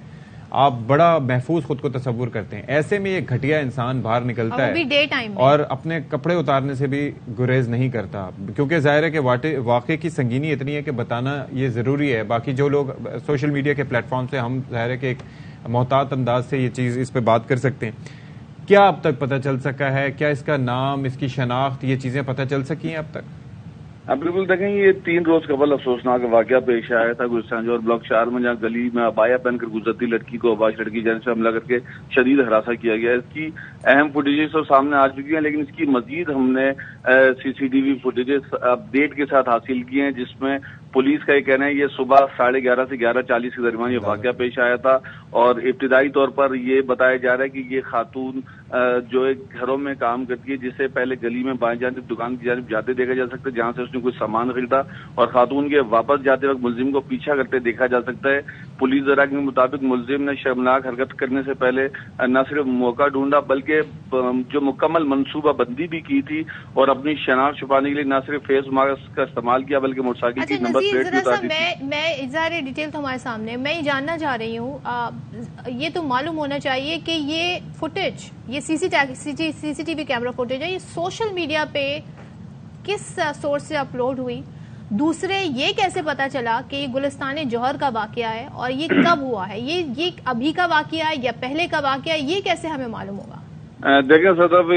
آپ بڑا محفوظ خود کو تصور کرتے ہیں. ایسے میں یہ گھٹیا انسان باہر نکلتا ہے اور اپنے کپڑے اتارنے سے بھی گریز نہیں کرتا, کیونکہ ظاہر ہے کہ واقعے کی سنگینی اتنی ہے کہ بتانا یہ ضروری ہے. باقی جو لوگ سوشل میڈیا کے پلیٹ فارم سے, ہم ظاہر ہے کہ ایک محتاط انداز سے یہ چیز اس پہ بات کر سکتے ہیں. کیا اب تک پتہ چل سکا ہے, کیا اس کا نام, اس کی شناخت, یہ چیزیں پتہ چل سکی ہیں اب تک؟ بالکل دیکھیں, یہ 3 روز قبل افسوسناک واقعہ پیش آیا تھا گلستان اور بلاک 4 میں, جہاں گلی میں ابایا پہن کر گزرتی لڑکی کو اوباش لڑکی کی جانب سے حملہ کر کے شدید ہراساں کیا گیا. اس کی اہم فوٹیجز تو سامنے آ چکی ہیں, لیکن اس کی مزید ہم نے C C T V footages update کے ساتھ حاصل کیے ہیں, جس میں پولیس کا یہ کہنا ہے یہ صبح 11:30 سے 11:40 کے درمیان یہ واقعہ پیش آیا تھا. اور ابتدائی طور پر یہ بتایا جا رہا ہے کہ یہ خاتون جو ایک گھروں میں کام کرتی ہے, جسے پہلے گلی میں بائیں جانب دکان کی جانب جاتے دیکھا جا سکتا ہے, جہاں سے اس نے کوئی سامان خریدا, اور خاتون کے واپس جاتے وقت ملزم کو پیچھا کرتے دیکھا جا سکتا ہے. پولیس ذرائع کے مطابق ملزم نے شرمناک حرکت کرنے سے پہلے نہ صرف موقع ڈھونڈا بلکہ جو مکمل منصوبہ بندی بھی کی تھی, اور اپنی شناخت چھپانے کے لیے نہ صرف فیس ماسک کا استعمال کیا بلکہ موٹر سائیکل کی نمبر پلیٹ بھی اتار دی تھی. میں ظاہر ڈیٹیل تو ہمارے سامنے, میں یہ جاننا چاہ رہی ہوں, یہ تو معلوم ہونا چاہیے کہ یہ فوٹیج, یہ C C T V camera footage ہے, یہ سوشل میڈیا پہ کس سورس سے اپلوڈ ہوئی؟ دوسرے یہ کیسے پتا چلا کہ یہ گلستان جوہر کا واقعہ ہے, اور یہ کب ہوا ہے, یہ ابھی کا واقعہ ہے یا پہلے کا واقعہ ہے, یہ کیسے ہمیں معلوم ہوگا؟ دیکھیں صاحب,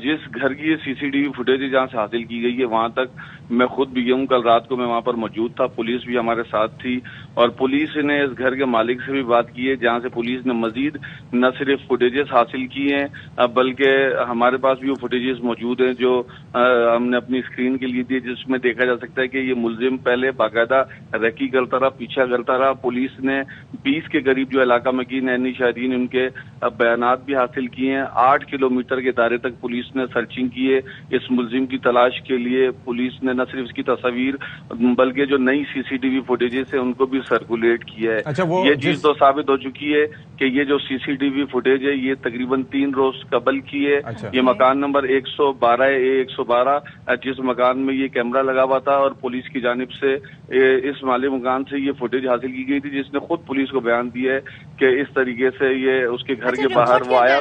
جس گھر کی سی سی ٹی وی فوٹیج جہاں سے حاصل کی گئی ہے وہاں تک میں خود بھی گیا ہوں. کل رات کو میں وہاں پر موجود تھا, پولیس بھی ہمارے ساتھ تھی, اور پولیس نے اس گھر کے مالک سے بھی بات کی ہے, جہاں سے پولیس نے مزید نہ صرف فوٹیجز حاصل کی ہیں بلکہ ہمارے پاس بھی وہ فوٹیجز موجود ہیں جو ہم نے اپنی اسکرین کے لیے دی, جس میں دیکھا جا سکتا ہے کہ یہ ملزم پہلے باقاعدہ ریکی کرتا رہا, پیچھا کرتا رہا. پولیس نے 20 کے قریب جو علاقہ مکی نینی شاہدین, ان کے بیانات بھی حاصل کیے ہیں. 8 کلومیٹر کے دائرے تک پولیس نے سرچنگ کی ہے اس ملزم کی تلاش کے لیے. پولیس نے نہ صرف اس کی تصاویر بلکہ جو نئی سی سی ٹی وی فوٹیجز ہیں ان کو بھی سرکولیٹ کیا ہے. یہ چیز تو ثابت ہو چکی ہے کہ یہ جو سی سی ٹی وی فوٹیج ہے یہ تقریباً 3 روز قبل کی ہے. یہ مکان نمبر 112 جس مکان میں یہ کیمرہ لگا ہوا تھا, اور پولیس کی جانب سے اس مالی مکان سے یہ فوٹیج حاصل کی گئی تھی, جس نے خود پولیس کو بیان دیا ہے کہ اس طریقے سے یہ اس کے گھر کے باہر وہ آیا.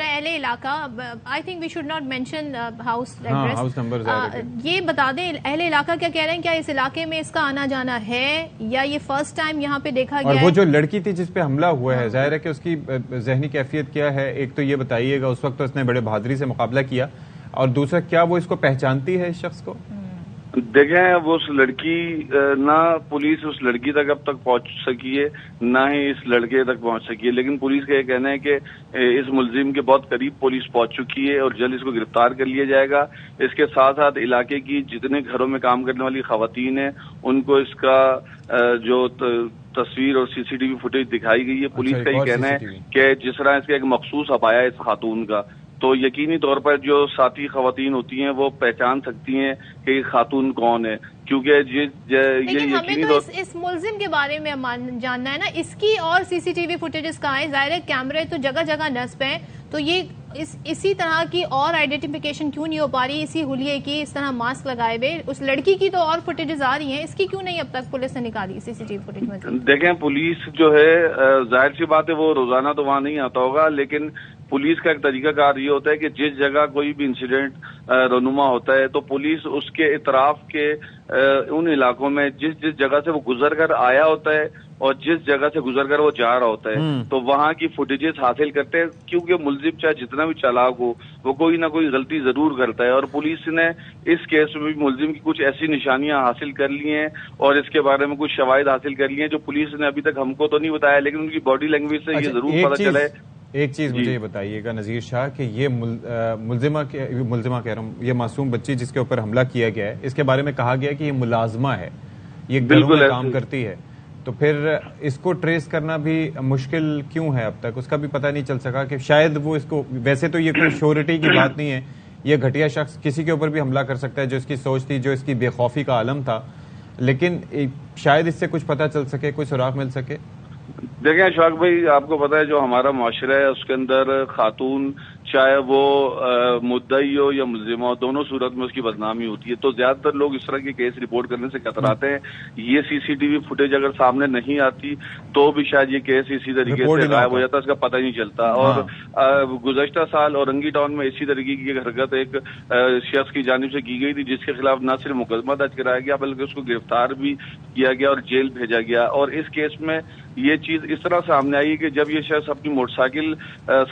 I think we should not mention house address. یہ بتا دیں اہل علاقہ کیا کہہ رہے ہیں, کیا اس علاقے میں اس کا آنا جانا ہے یا یہ فرسٹ ٹائم یہاں پہ دیکھا گیا ہے؟ اور وہ جو لڑکی تھی جس پہ حملہ ہوا ہے, ظاہر ہے کہ اس کی ذہنی کیفیت کیا ہے, ایک تو یہ بتائیے گا, اس وقت اس نے بڑے بہادری سے مقابلہ کیا, اور دوسرا کیا وہ اس کو پہچانتی ہے اس شخص کو؟ دیکھیں, وہ اس لڑکی, نہ پولیس اس لڑکی تک اب تک پہنچ سکی ہے نہ ہی اس لڑکے تک پہنچ سکی ہے, لیکن پولیس کا یہ کہنا ہے کہ اس ملزم کے بہت قریب پولیس پہنچ چکی ہے اور جلد اس کو گرفتار کر لیا جائے گا. اس کے ساتھ ساتھ علاقے کی جتنے گھروں میں کام کرنے والی خواتین ہیں ان کو اس کا جو تصویر اور CCTV فوٹیج دکھائی گئی ہے. پولیس کا یہ کہنا ہے کہ جس طرح اس کا ایک مخصوص ابایا ہے اس خاتون کا، تو یقینی طور پر جو ساتھی خواتین ہوتی ہیں وہ پہچان سکتی ہیں کہ یہ خاتون کون ہے، کیونکہ لیکن ہمیں تو اس ملزم کے بارے میں جاننا ہے نا، اس کی اور CCTV فوٹیجز کہاں ہیں؟ ظاہر ہے کیمرے تو جگہ جگہ نصب ہیں، تو یہ اسی طرح کی اور آئیڈینٹیفیکیشن کیوں نہیں ہو پا رہی؟ اسی حلیے کی اس طرح ماسک لگائے ہوئے اس لڑکی کی تو اور فوٹیجز آ رہی ہیں، اس کی کیوں نہیں اب تک پولیس نے نکالی CCTV فوٹیج میں؟ دیکھیں پولیس جو ہے ظاہر سی بات ہے وہ روزانہ تو وہاں نہیں آتا ہوگا، لیکن پولیس کا ایک طریقہ کار یہ ہوتا ہے کہ جس جگہ کوئی بھی انسیڈنٹ رونما ہوتا ہے تو پولیس اس کے اطراف کے ان علاقوں میں جس جگہ سے وہ گزر کر آیا ہوتا ہے اور جس جگہ سے گزر کر وہ جا رہا ہوتا ہے تو وہاں کی فوٹیجز حاصل کرتے ہیں، کیونکہ ملزم چاہے جتنا بھی چالاک ہو وہ کوئی نہ کوئی غلطی ضرور کرتا ہے، اور پولیس نے اس کیس میں بھی ملزم کی کچھ ایسی نشانیاں حاصل کر لی ہیں اور اس کے بارے میں کچھ شواہد حاصل کر لی ہیں جو پولیس نے ابھی تک ہم کو تو نہیں بتایا، لیکن ان کی باڈی لینگویج سے یہ ضرور پتہ چلا ہے. ایک چیز مجھے یہ بتائیے گا نذیر شاہ کہ یہ ملزمہ کہہ رہا ہوں، یہ معصوم بچی جس کے اوپر حملہ کیا گیا ہے، اس کے بارے میں کہا گیا کہ یہ ملازمہ ہے، یہ گھروں میں کام کرتی ہے، تو پھر اس کو ٹریس کرنا بھی مشکل کیوں ہے؟ اب تک اس کا بھی پتہ نہیں چل سکا کہ شاید وہ اس کو، ویسے تو یہ کوئی شیورٹی کی بات نہیں ہے، یہ گھٹیا شخص کسی کے اوپر بھی حملہ کر سکتا ہے جو اس کی سوچ تھی، جو اس کی بے خوفی کا عالم تھا، لیکن شاید اس سے کچھ پتہ چل سکے، کوئی سراغ مل سکے. دیکھیں اشفاق بھائی، آپ کو پتا ہے جو ہمارا معاشرہ ہے اس کے اندر خاتون چاہے وہ مدعی ہو یا ملزمہ ہو، دونوں صورت میں اس کی بدنامی ہوتی ہے، تو زیادہ تر لوگ اس طرح کے کیس رپورٹ کرنے سے کتراتے ہیں. یہ CCTV فوٹیج اگر سامنے نہیں آتی تو بھی شاید یہ کیس اسی طریقے سے غائب ہو جاتا، اس کا پتہ ہی نہیں چلتا. اور گزشتہ سال اورنگی ٹاؤن میں اسی طریقے کی ایک حرکت ایک شخص کی جانب سے کی گئی تھی جس کے خلاف نہ صرف مقدمہ درج کرایا گیا بلکہ اس کو گرفتار بھی کیا گیا اور جیل بھیجا گیا. اور اس کیس میں یہ چیز اس طرح سامنے آئی کہ جب یہ شخص اپنی موٹر سائیکل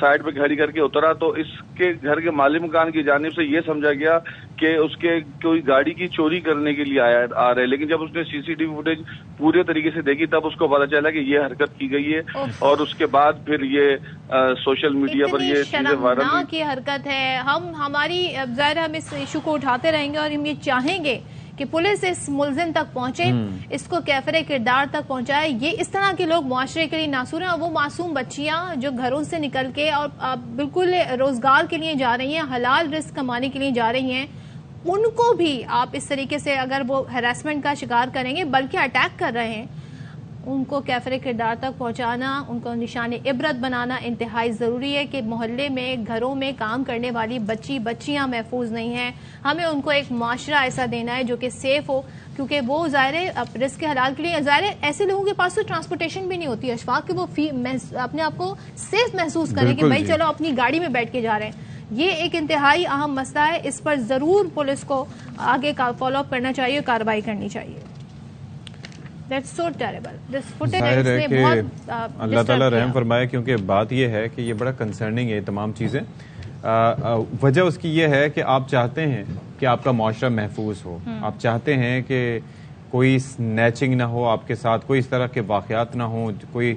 سائڈ پہ کھڑی کر کے اترا تو اس کے گھر کے مالک مکان کی جانب سے یہ سمجھا گیا کہ اس کے کوئی گاڑی کی چوری کرنے کے لیے آ رہے، لیکن جب اس نے CCTV فوٹیج پورے طریقے سے دیکھی تب اس کو پتا چلا کہ یہ حرکت کی گئی ہے. اور اس کے بعد پھر یہ سوشل میڈیا پر یہ چیزیں وائرل کی حرکت ہے. ہماری ظاہر ہم اس ایشو کو اٹھاتے رہیں گے اور ہم یہ چاہیں گے کہ پولیس اس ملزم تک پہنچے، اس کو کیفر کردار تک پہنچائے. یہ اس طرح کے لوگ معاشرے کے لیے ناصور ہیں، اور وہ معصوم بچیاں جو گھروں سے نکل کے اور بالکل روزگار کے لیے جا رہی ہیں، حلال رزق کمانے کے لیے جا رہی ہیں، ان کو بھی آپ اس طریقے سے اگر وہ ہراسمنٹ کا شکار کریں گے بلکہ اٹیک کر رہے ہیں، ان کو کیفر کردار تک پہنچانا، ان کو نشان عبرت بنانا انتہائی ضروری ہے کہ محلے میں گھروں میں کام کرنے والی بچیاں محفوظ نہیں ہیں. ہمیں ان کو ایک معاشرہ ایسا دینا ہے جو کہ سیف ہو، کیونکہ وہ ظاہر ہے رزق حلال کے لیے، ظاہر ہے ایسے لوگوں کے پاس تو ٹرانسپورٹیشن بھی نہیں ہوتی اشفاق کہ وہ اپنے آپ کو سیف محسوس کریں کہ بھائی چلو اپنی گاڑی میں بیٹھ کے جا رہے ہیں. یہ ایک انتہائی اہم مسئلہ ہے، اس پر ضرور پولیس کو آگے فالو اپ کرنا چاہیے، کارروائی کرنی چاہیے. ظاہر ہے کہ اللہ تعالیٰ رحم فرمائے، کیونکہ بات یہ ہے کہ یہ بڑا کنسرننگ ہے تمام چیزیں. وجہ اس کی یہ ہے کہ آپ چاہتے ہیں کہ آپ کا معاشرہ محفوظ ہو، آپ چاہتے ہیں کہ کوئی سنیچنگ نہ ہو آپ کے ساتھ، کوئی اس طرح کے واقعات نہ ہوں، کوئی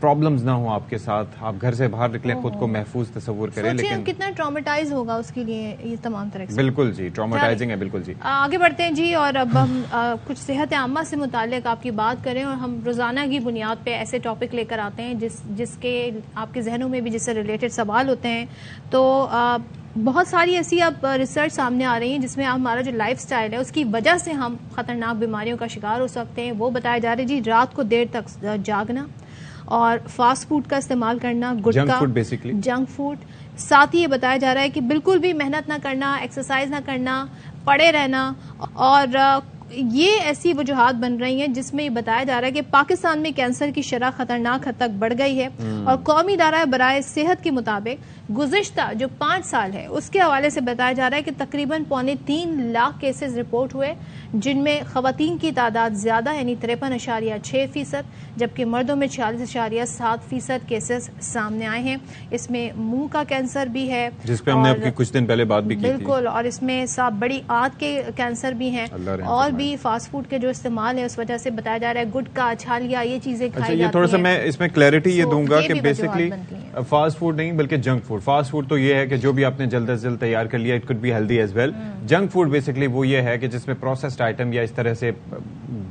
پرابلمز نہ ہوں آپ کے ساتھ، آپ گھر سے باہر نکلیں خود کو محفوظ تصور کریں. لیکن کتنا ٹرامیٹائز ہوگا اس کے لیے یہ تمام طرح سے. بالکل جی، ٹرامیٹائزنگ ہے. بالکل جی. آگے بڑھتے ہیں جی، اور اب ہم کچھ صحت عامہ سے متعلق آپ کی بات کریں، اور ہم روزانہ کی بنیاد پہ ایسے ٹاپک لے کر آتے ہیں جس کے آپ کے ذہنوں میں بھی جس سے ریلیٹڈ سوال ہوتے ہیں. تو بہت ساری ایسی اب ریسرچ سامنے آ رہی ہیں جس میں ہمارا جو لائف سٹائل ہے اس کی وجہ سے ہم خطرناک بیماریوں کا شکار ہو سکتے ہیں. وہ بتایا جا رہا ہے جی، رات کو دیر تک جاگنا اور فاسٹ فوڈ کا استعمال کرنا، گٹکا، جنک فوڈ. ساتھ ہی یہ بتایا جا رہا ہے کہ بالکل بھی محنت نہ کرنا، ایکسرسائز نہ کرنا، پڑے رہنا. اور یہ ایسی وجوہات بن رہی ہیں جس میں یہ بتایا جا رہا ہے کہ پاکستان میں کینسر کی شرح خطرناک حد تک بڑھ گئی ہے. اور قومی ادارہ برائے صحت کے مطابق گزشتہ جو 5 سال ہے اس کے حوالے سے بتایا جا رہا ہے کہ تقریباً 3.25 لاکھ کیسز رپورٹ ہوئے، جن میں خواتین کی تعداد زیادہ یعنی 53.6%، جبکہ مردوں میں 46.7% کیسز سامنے آئے ہیں. اس میں منہ کا کینسر بھی ہے جس پہ ہم نے اب کچھ دن پہلے بات بھی کی تھی. بالکل. اور اس میں بڑی آنت کے کینسر بھی ہیں، اور بھی فاسٹ فوڈ کے جو استعمال ہے اس وجہ سے بتایا جا رہا ہے گٹکا، چھالیا، یہ چیزیں کھائی جاتی ہیں. تھوڑا سا میں اس میں کلیئرٹی یہ دوں گا کہ بیسکلی فاسٹ فوڈ نہیں بلکہ جنک فوڈ. فاسٹ فوڈ تو یہ ہے کہ جو بھی آپ نے جلد از جلد تیار کر لیا, it could be healthy as well. Junk food basically وہ یہ ہے کہ جس میں پروسیسڈ آئٹم یا اس طرح سے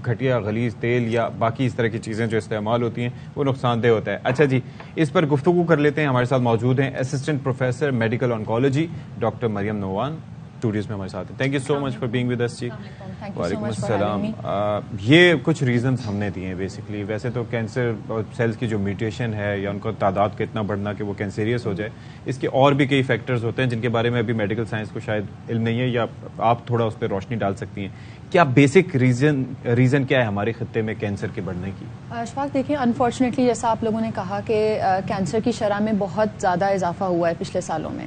گھٹیا غلیظ تیل یا باقی اس طرح کی چیزیں جو استعمال ہوتی ہیں وہ نقصان دہ ہوتا ہے. اچھا جی, اس پر گفتگو کر لیتے ہیں. ہمارے ساتھ موجود ہیں assistant professor medical oncology doctor Maryam Nawan studios میں ہمارے ساتھ ہیں. Thank you so much for being with us جی. وعلیکم السلام. یہ کچھ ریزنز ہم نے دیے ہیں بیسکلی. ویسے تو کینسر سیلز کی جو میوٹیشن ہے یا ان کا تعداد کا اتنا بڑھنا کہ وہ کینسریس ہو جائے, اس کے اور بھی کئی فیکٹرز ہوتے ہیں جن کے بارے میں ابھی میڈیکل سائنس کو شاید علم نہیں ہے, یا آپ تھوڑا اس پہ روشنی ڈال سکتی ہیں. کیا بیسک ریزن کیا ہے ہمارے خطے میں کینسر کے بڑھنے کی؟ اشفاق دیکھیں, انفارچونیٹلی جیسا آپ لوگوں نے کہا کہ کینسر کی شرح میں بہت زیادہ اضافہ ہوا ہے پچھلے سالوں میں,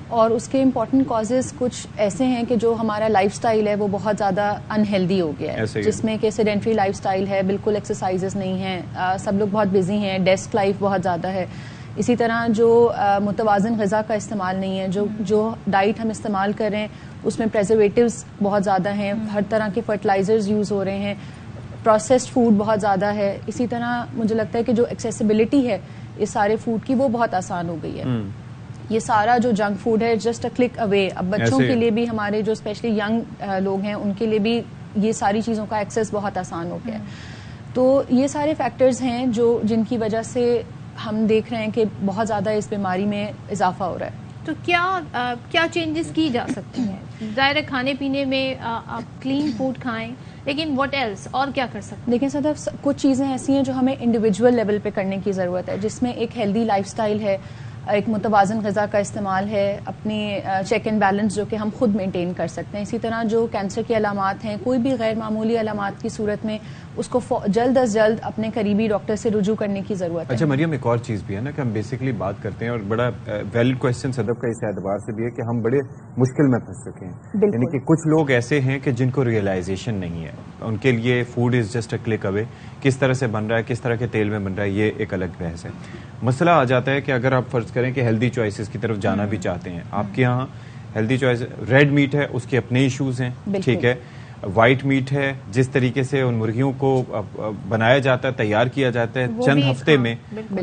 اور اس کے امپورٹنٹ کازز کچھ ایسے ہیں کہ جو ہمارا لائف سٹائل ہے وہ بہت زیادہ انہیلدی ہو گیا ہے, جس میں کہ سیڈنٹری لائف سٹائل ہے, بالکل ایکسرسائزز نہیں ہیں, سب لوگ بہت بزی ہیں, ڈیسک لائف بہت زیادہ ہے. اسی طرح جو متوازن غذا کا استعمال نہیں ہے, جو ڈائٹ ہم استعمال کر رہے ہیں اس میں پریزرویٹیوز بہت زیادہ ہیں, ہر طرح کے فرٹیلائزرز یوز ہو رہے ہیں, پروسیسڈ فوڈ بہت زیادہ ہے. اسی طرح مجھے لگتا ہے کہ جو ایکسیسیبلٹی ہے اس سارے فوڈ کی وہ بہت آسان ہو گئی ہے. یہ سارا جو جنک فوڈ ہے جسٹ اے کلک اوے. اب بچوں کے لیے بھی, ہمارے جو اسپیشلی ینگ لوگ ہیں ان کے لیے بھی یہ ساری چیزوں کا ایکسیس بہت آسان ہو گیا ہے. تو یہ سارے فیکٹرز ہیں جن کی وجہ سے ہم دیکھ رہے ہیں کہ بہت زیادہ اس بیماری میں اضافہ ہو رہا ہے. تو کیا چینجز کی جا سکتی ہیں؟ ظاہر ہے کھانے پینے میں آپ کلین فوڈ کھائیں, لیکن واٹ ایلس, اور کیا کر سکتے ہیں؟ دیکھیں صدف, کچھ چیزیں ایسی ہیں جو ہمیں انڈیویجول لیول پہ کرنے کی ضرورت ہے, جس میں ایک ہیلدی لائف سٹائل ہے, ایک متوازن غذا کا استعمال ہے, اپنی چیک اینڈ بیلنس جو کہ ہم خود مینٹین کر سکتے ہیں. اسی طرح جو کینسر کی علامات ہیں, کوئی بھی غیر معمولی علامات کی صورت میں اس کو جلد از جلد اپنے قریبی ڈاکٹر سے رجوع کرنے کی ضرورت ہے. اچھا مریم, ایک اور چیز بھی ہے نا کہ ہم بیسکلی بات کرتے ہیں, اور بڑا ویلڈ کوشچن صدف کا اس اعتبار سے بھی ہے کہ ہم بڑے مشکل میں پھنس چکے ہیں. یعنی کہ کچھ لوگ ایسے ہیں کہ جن کو ریئلائزیشن نہیں ہے, ان کے لیے food is just a click away. کس طرح سے بن رہا ہے, کس طرح کے تیل میں بن رہا ہے, یہ ایک الگ بحث ہے. مسئلہ آ جاتا ہے کہ اگر آپ فرض کریں کہ ہیلدی چوائسیز کی طرف جانا بھی چاہتے ہیں, آپ کے یہاں ہیلدی چوائس ریڈ میٹ ہے, اس کے اپنے ایشوز ہیں, ٹھیک ہے. وائٹ میٹ ہے, جس طریقے سے ان مرغیوں کو بنایا جاتا ہے, تیار کیا جاتا ہے چند ہفتے میں,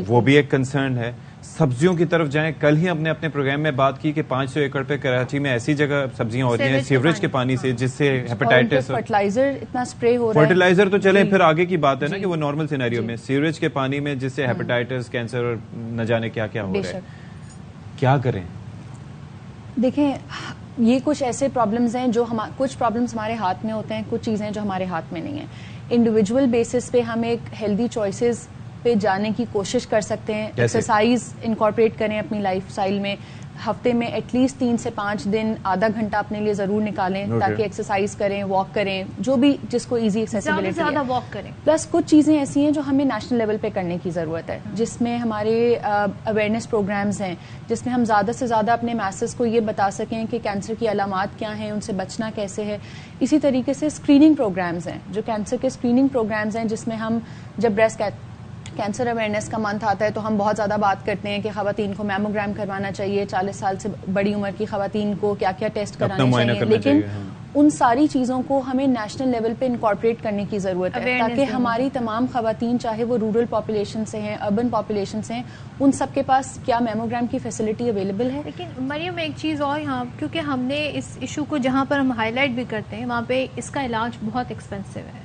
وہ بھی ایک کنسرن ہے. سبزیوں کی طرف جائیں, کل ہی ہم نے اپنے پروگرام میں بات کی کہ 500 ایکڑ پہ کراچی میں ایسی جگہ سبزیاں ہو رہی ہیں سیوریج کے پانی سے, جس سے ہیپاٹائٹس, فرٹیلائزر اتنا اسپرے ہو رہا ہے. فرٹیلائزر تو چلے پھر آگے کی بات ہے نا کہ وہ نارمل سینیریو میں, سیوریج کے پانی میں جس سے ہیپاٹائٹس, کینسر اور نہ جانے کیا کیا ہو رہا ہے. کیا کریں؟ دیکھیں, یہ کچھ ایسے پرابلمز ہیں جو کچھ پرابلمز ہمارے ہاتھ میں ہوتے ہیں, کچھ چیزیں جو ہمارے ہاتھ میں نہیں ہیں. انڈیویجول بیسس پہ ہم ایک ہیلدی چوائسیز پہ جانے کی کوشش کر سکتے ہیں. ایکسرسائز انکارپوریٹ کریں اپنی لائف سٹائل میں, ہفتے میں ایٹ لیسٹ 3 سے 5 دن آدھا گھنٹہ اپنے لیے ضرور نکالیں, تاکہ ایکسرسائز کریں, واک کریں, جو بھی جس کو ایزی ایکسیسیبلٹی ہے, زیادہ واک کریں. پلس کچھ چیزیں ایسی ہیں جو ہمیں نیشنل لیول پہ کرنے کی ضرورت ہے, جس میں ہمارے اویئرنیس پروگرامز ہیں, جس میں ہم زیادہ سے زیادہ اپنے میسز کو یہ بتا سکیں کہ کینسر کی علامات کیا ہیں, ان سے بچنا کیسے ہے. اسی طریقے سے اسکریننگ پروگرامز ہیں, جو کینسر کے اسکریننگ پروگرامز ہیں, جس میں ہم جب بریسٹ کینسر اویئرنیس کا منتھ آتا ہے تو ہم بہت زیادہ بات کرتے ہیں کہ خواتین کو میموگرام کروانا چاہیے, 40 سال سے بڑی عمر کی خواتین کو کیا کیا ٹیسٹ کرانے چاہیے. لیکن ان ساری چیزوں کو ہمیں نیشنل لیول پہ انکارپوریٹ کرنے کی ضرورت ہے, تاکہ ہماری تمام خواتین, چاہے وہ رورل پاپولیشن سے ہیں, اربن پاپولیشن سے ہیں, ان سب کے پاس کیا میموگرام کی فیسلٹی اویلیبل ہے. لیکن مریم ایک چیز اور یہاں, کیونکہ ہم نے اس ایشو کو جہاں پر ہم ہائی لائٹ بھی کرتے ہیں وہاں پہ اس کا علاج بہت ایکسپینسو ہے,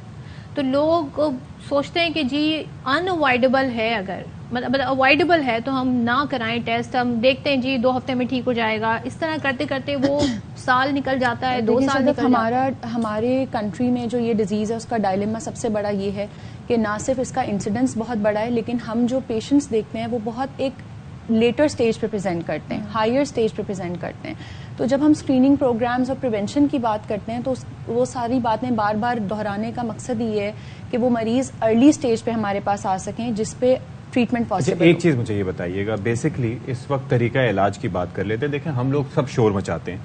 تو لوگ سوچتے ہیں کہ جی ان اوائڈیبل ہے, اگر مطلب اوائڈیبل ہے تو ہم نہ کرائیں ٹیسٹ, ہم دیکھتے ہیں جی 2 ہفتے میں ٹھیک ہو جائے گا. اس طرح کرتے کرتے وہ سال نکل جاتا ہے, 2 سال نکل جاتا ہے. ہمارے کنٹری میں جو یہ ڈیزیز ہے اس کا ڈائلیما سب سے بڑا یہ ہے کہ نہ صرف اس کا انسیڈنس بہت بڑا ہے, لیکن ہم جو پیشنٹس دیکھتے ہیں وہ بہت ایک لیٹر سٹیج پہ پریزنٹ کرتے ہیں, ہائر سٹیج پہ پریزنٹ کرتے ہیں. تو جب ہم اسکریننگ پروگرامز اور پریونشن کی بات کرتے ہیں تو وہ ساری باتیں بار بار دہرانے کا مقصد یہ ہے کہ وہ مریض ارلی سٹیج پہ ہمارے پاس آ سکیں, جس پہ ٹریٹمنٹ پاسبل. ایک چیز مجھے یہ بتائیے گا, بیسکلی اس وقت طریقہ علاج کی بات کر لیتے ہیں. دیکھیں ہم لوگ سب شور مچاتے ہیں,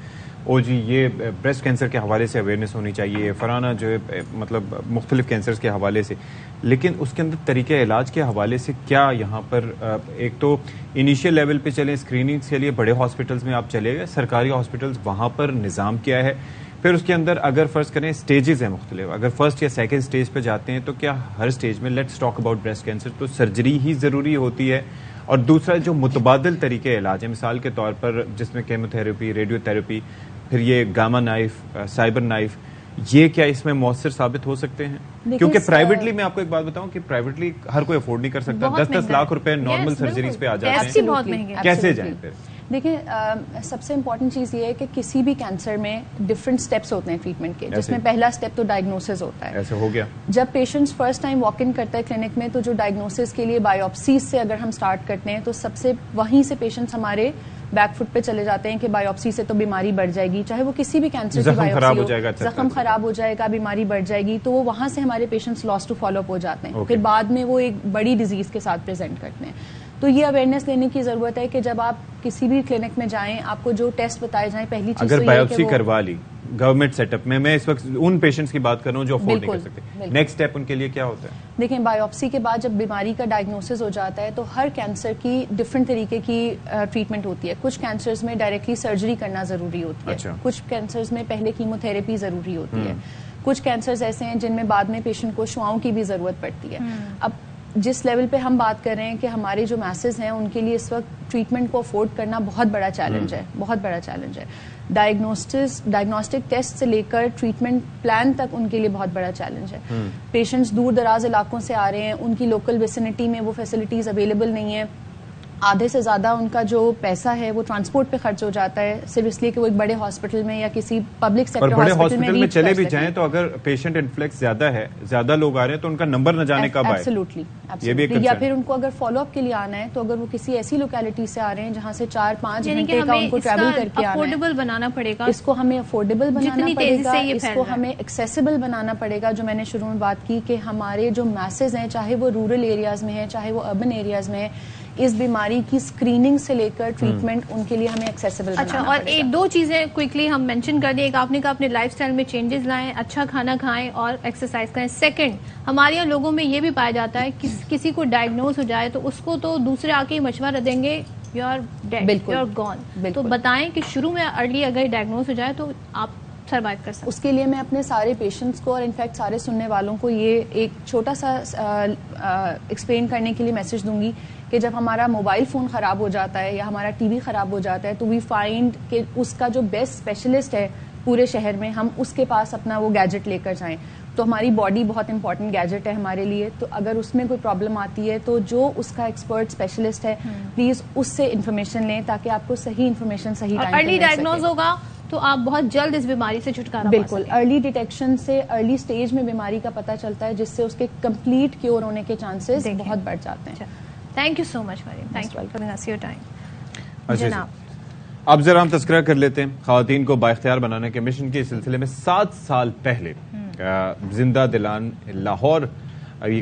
او جی یہ بریسٹ کینسر کے حوالے سے اویئرنیس ہونی چاہیے, فلانا جو ہے مطلب مختلف کینسرز کے حوالے سے, لیکن اس کے اندر طریقہ علاج کے حوالے سے کیا یہاں پر ایک تو انیشیل لیول پہ چلیں, اسکریننگ کے لیے بڑے ہاسپٹلز میں آپ چلے گئے, سرکاری ہاسپٹلز وہاں پر نظام کیا ہے, پھر اس کے اندر اگر فرض کریں اسٹیجز ہیں مختلف, اگر فرسٹ یا سیکنڈ اسٹیج پہ جاتے ہیں تو کیا ہر اسٹیج میں, let's talk about breast cancer, تو سرجری ہی ضروری ہوتی ہے؟ اور دوسرا جو متبادل طریقے علاج ہیں, مثال کے طور پر جس میں کیمو تھراپی, ریڈیو تھراپی, پھر یہ گاما نائف, سائبر نائف, یہ کیا اس میں مؤثر ثابت ہو سکتے ہیں؟ کیونکہ پرائیویٹلی میں آپ کو ایک بات بتاؤں کہ پرائیویٹلی ہر کوئی افورڈ نہیں کر سکتا, 10-10 لاکھ روپے نارمل سرجریز پہ آ جاتے ہیں, کیسے جائیں پھر؟ دیکھیں سب سے امپورٹنٹ چیز یہ ہے کہ کسی بھی کینسر میں ڈفرینٹ سٹیپس ہوتے ہیں ٹریٹمنٹ کے, جس میں پہلا سٹیپ تو ڈائگنوسس ہوتا ہے. ایسے ہو گیا جب patients first time walk in کرتا ہے کلینک میں, تو جو ڈائگنوسس کے لیے بایوپسیز سے اگر ہم سٹارٹ کرتے ہیں تو سب سے وہیں سے پیشنٹس ہمارے بیک فٹ پہ چلے جاتے ہیں کہ بایوپسی سے تو بیماری بڑھ جائے گی, چاہے وہ کسی بھی کینسر کی بایوپسی ہو, زخم خراب ہو جائے گا, بیماری بڑھ جائے گی, تو وہ وہاں سے ہمارے patients loss to follow up ہو جاتے ہیں, پھر بعد میں وہ ایک بڑی ڈیزیز کے ساتھ پریزنٹ کرتے ہیں. تو یہ اویئرنیس لینے کی ضرورت ہے کہ جب آپ کسی بھی کلینک میں جائیں, آپ کو جو ٹیسٹ بتائے جائیں, پہلی چیز اگر بایوپسی کروا لی گورنمنٹ سیٹ اپ میں اس وقت ان پیشنٹس کی بات کر رہا ہوں جو افورڈ نہیں کر سکتے, نیکسٹ اسٹیپ ان کے لیے کیا ہوتا ہے؟ دیکھیں بایوپسی کے بعد جب بیماری کا ڈائگنوسس ہو جاتا ہے تو ہر کینسر کی ڈفرینٹ طریقے کی ٹریٹمنٹ ہوتی ہے. کچھ کینسرز میں ڈائریکٹلی سرجری کرنا ضروری ہوتی ہے, کچھ کینسرز میں پہلے کیمو تھراپی ضروری ہوتی ہے, کچھ کینسرز ایسے ہیں جن میں بعد میں پیشنٹ کو شعاؤں کی بھی ضرورت پڑتی ہے. اب جس لیول پہ ہم بات کر رہے ہیں کہ ہمارے جو میسز ہیں ان کے لیے اس وقت ٹریٹمنٹ کو افورڈ کرنا بہت بڑا چیلنج ہے, بہت بڑا چیلنج ہے. ڈائگنوسٹک ٹیسٹ سے لے کر ٹریٹمنٹ پلان تک ان کے لیے بہت بڑا چیلنج ہے. پیشنٹس دور دراز علاقوں سے آ رہے ہیں, ان کی لوکل ویسینٹی میں وہ فیسلٹیز اویلیبل نہیں ہیں, آدھے سے زیادہ ان کا جو پیسہ ہے وہ ٹرانسپورٹ پہ خرچ ہو جاتا ہے, صرف اس لیے کہ وہ ایک بڑے ہاسپٹل میں یا کسی پبلک سیکٹر ہاسپٹل میں چلے بھی جائیں تو اگر پیشنٹ انفلیکس زیادہ ہے, زیادہ لوگ آ رہے ہیں, تو ان کا نمبر نہ جانے کب آئے. ایبسلیوٹلی. یا پھر ان کو اگر فالو اپ کے لیے آنا ہے تو اگر وہ کسی ایسی لوکیلٹی سے آ رہے ہیں جہاں سے 4-5 گھنٹے کا ان کو ٹریول کر کے آنا ہے, افورڈیبل بنانا پڑے گا, اس کو ہمیں افورڈیبل بنانا پڑے گا, اس کو ہمیں ایکسیسیبل بنانا پڑے گا. جو میں نے شروع میں بات کی کہ ہمارے جو میسز ہیں, چاہے وہ رورل ایریاز میں ہیں چاہے وہ اربن ایریاز میں ہے, اس بیماری کی اسکریننگ سے لے کر ٹریٹمنٹ ان کے لیے ہمیں ایکسیسیبل بنانا پڑے گا. اور ایک دو چیزیں کوئکلی ہم مینشن کر دیں. ایک آپ نے کہا اپنے لائف اسٹائل میں چینجز لائیں, اچھا کھانا کھائیں اور ایکسرسائز کریں. سیکنڈ, ہمارے یہاں لوگوں میں یہ بھی پایا جاتا ہے کہ کسی کو ڈائگنوز ہو جائے تو اس کو تو دوسرے آ کے مشورہ دیں گے you are dead, you are gone. تو بتائیں کہ شروع میں ارلی اگر ڈائگنوز ہو جائے تو آپ سروائیو کر سکتے. اس کے لیے میں اپنے سارے پیشنٹس کو اور انفیکٹ سارے سننے والوں کو یہ ایک چھوٹا سا ایکسپلین کرنے کے لیے میسج دوں گی کہ جب ہمارا موبائل فون خراب ہو جاتا ہے یا ہمارا ٹی وی خراب ہو جاتا ہے تو وی فائنڈ کہ اس کا جو بیسٹ اسپیشلسٹ ہے پورے شہر میں, ہم اس کے پاس اپنا وہ گیجٹ لے کر جائیں. تو ہماری باڈی بہت امپورٹنٹ گیجٹ ہے ہمارے لیے, تو اگر اس میں کوئی پرابلم آتی ہے تو جو اس کا ایکسپرٹ اسپیشلسٹ ہے پلیز اس سے انفارمیشن لیں تاکہ آپ کو صحیح انفارمیشن صحیح ٹائم پہ ارلی ڈائگنوز ہوگا تو آپ بہت جلد اس بیماری سے چھٹکارا. بالکل, ارلی ڈیٹیکشن سے ارلی سٹیج میں بیماری کا پتہ چلتا ہے, جس سے اس کے کمپلیٹ کیور ہونے کے چانسز بہت بڑھ جاتے ہیں. Thank you so much Maryam, thank you for giving us your time. جناب اب ذرا ہم تذکرہ کر لیتے ہیں خواتین کو بااختیار بنانے کے مشن کے سلسلے میں 7 سال پہلے زندہ دلان لاہور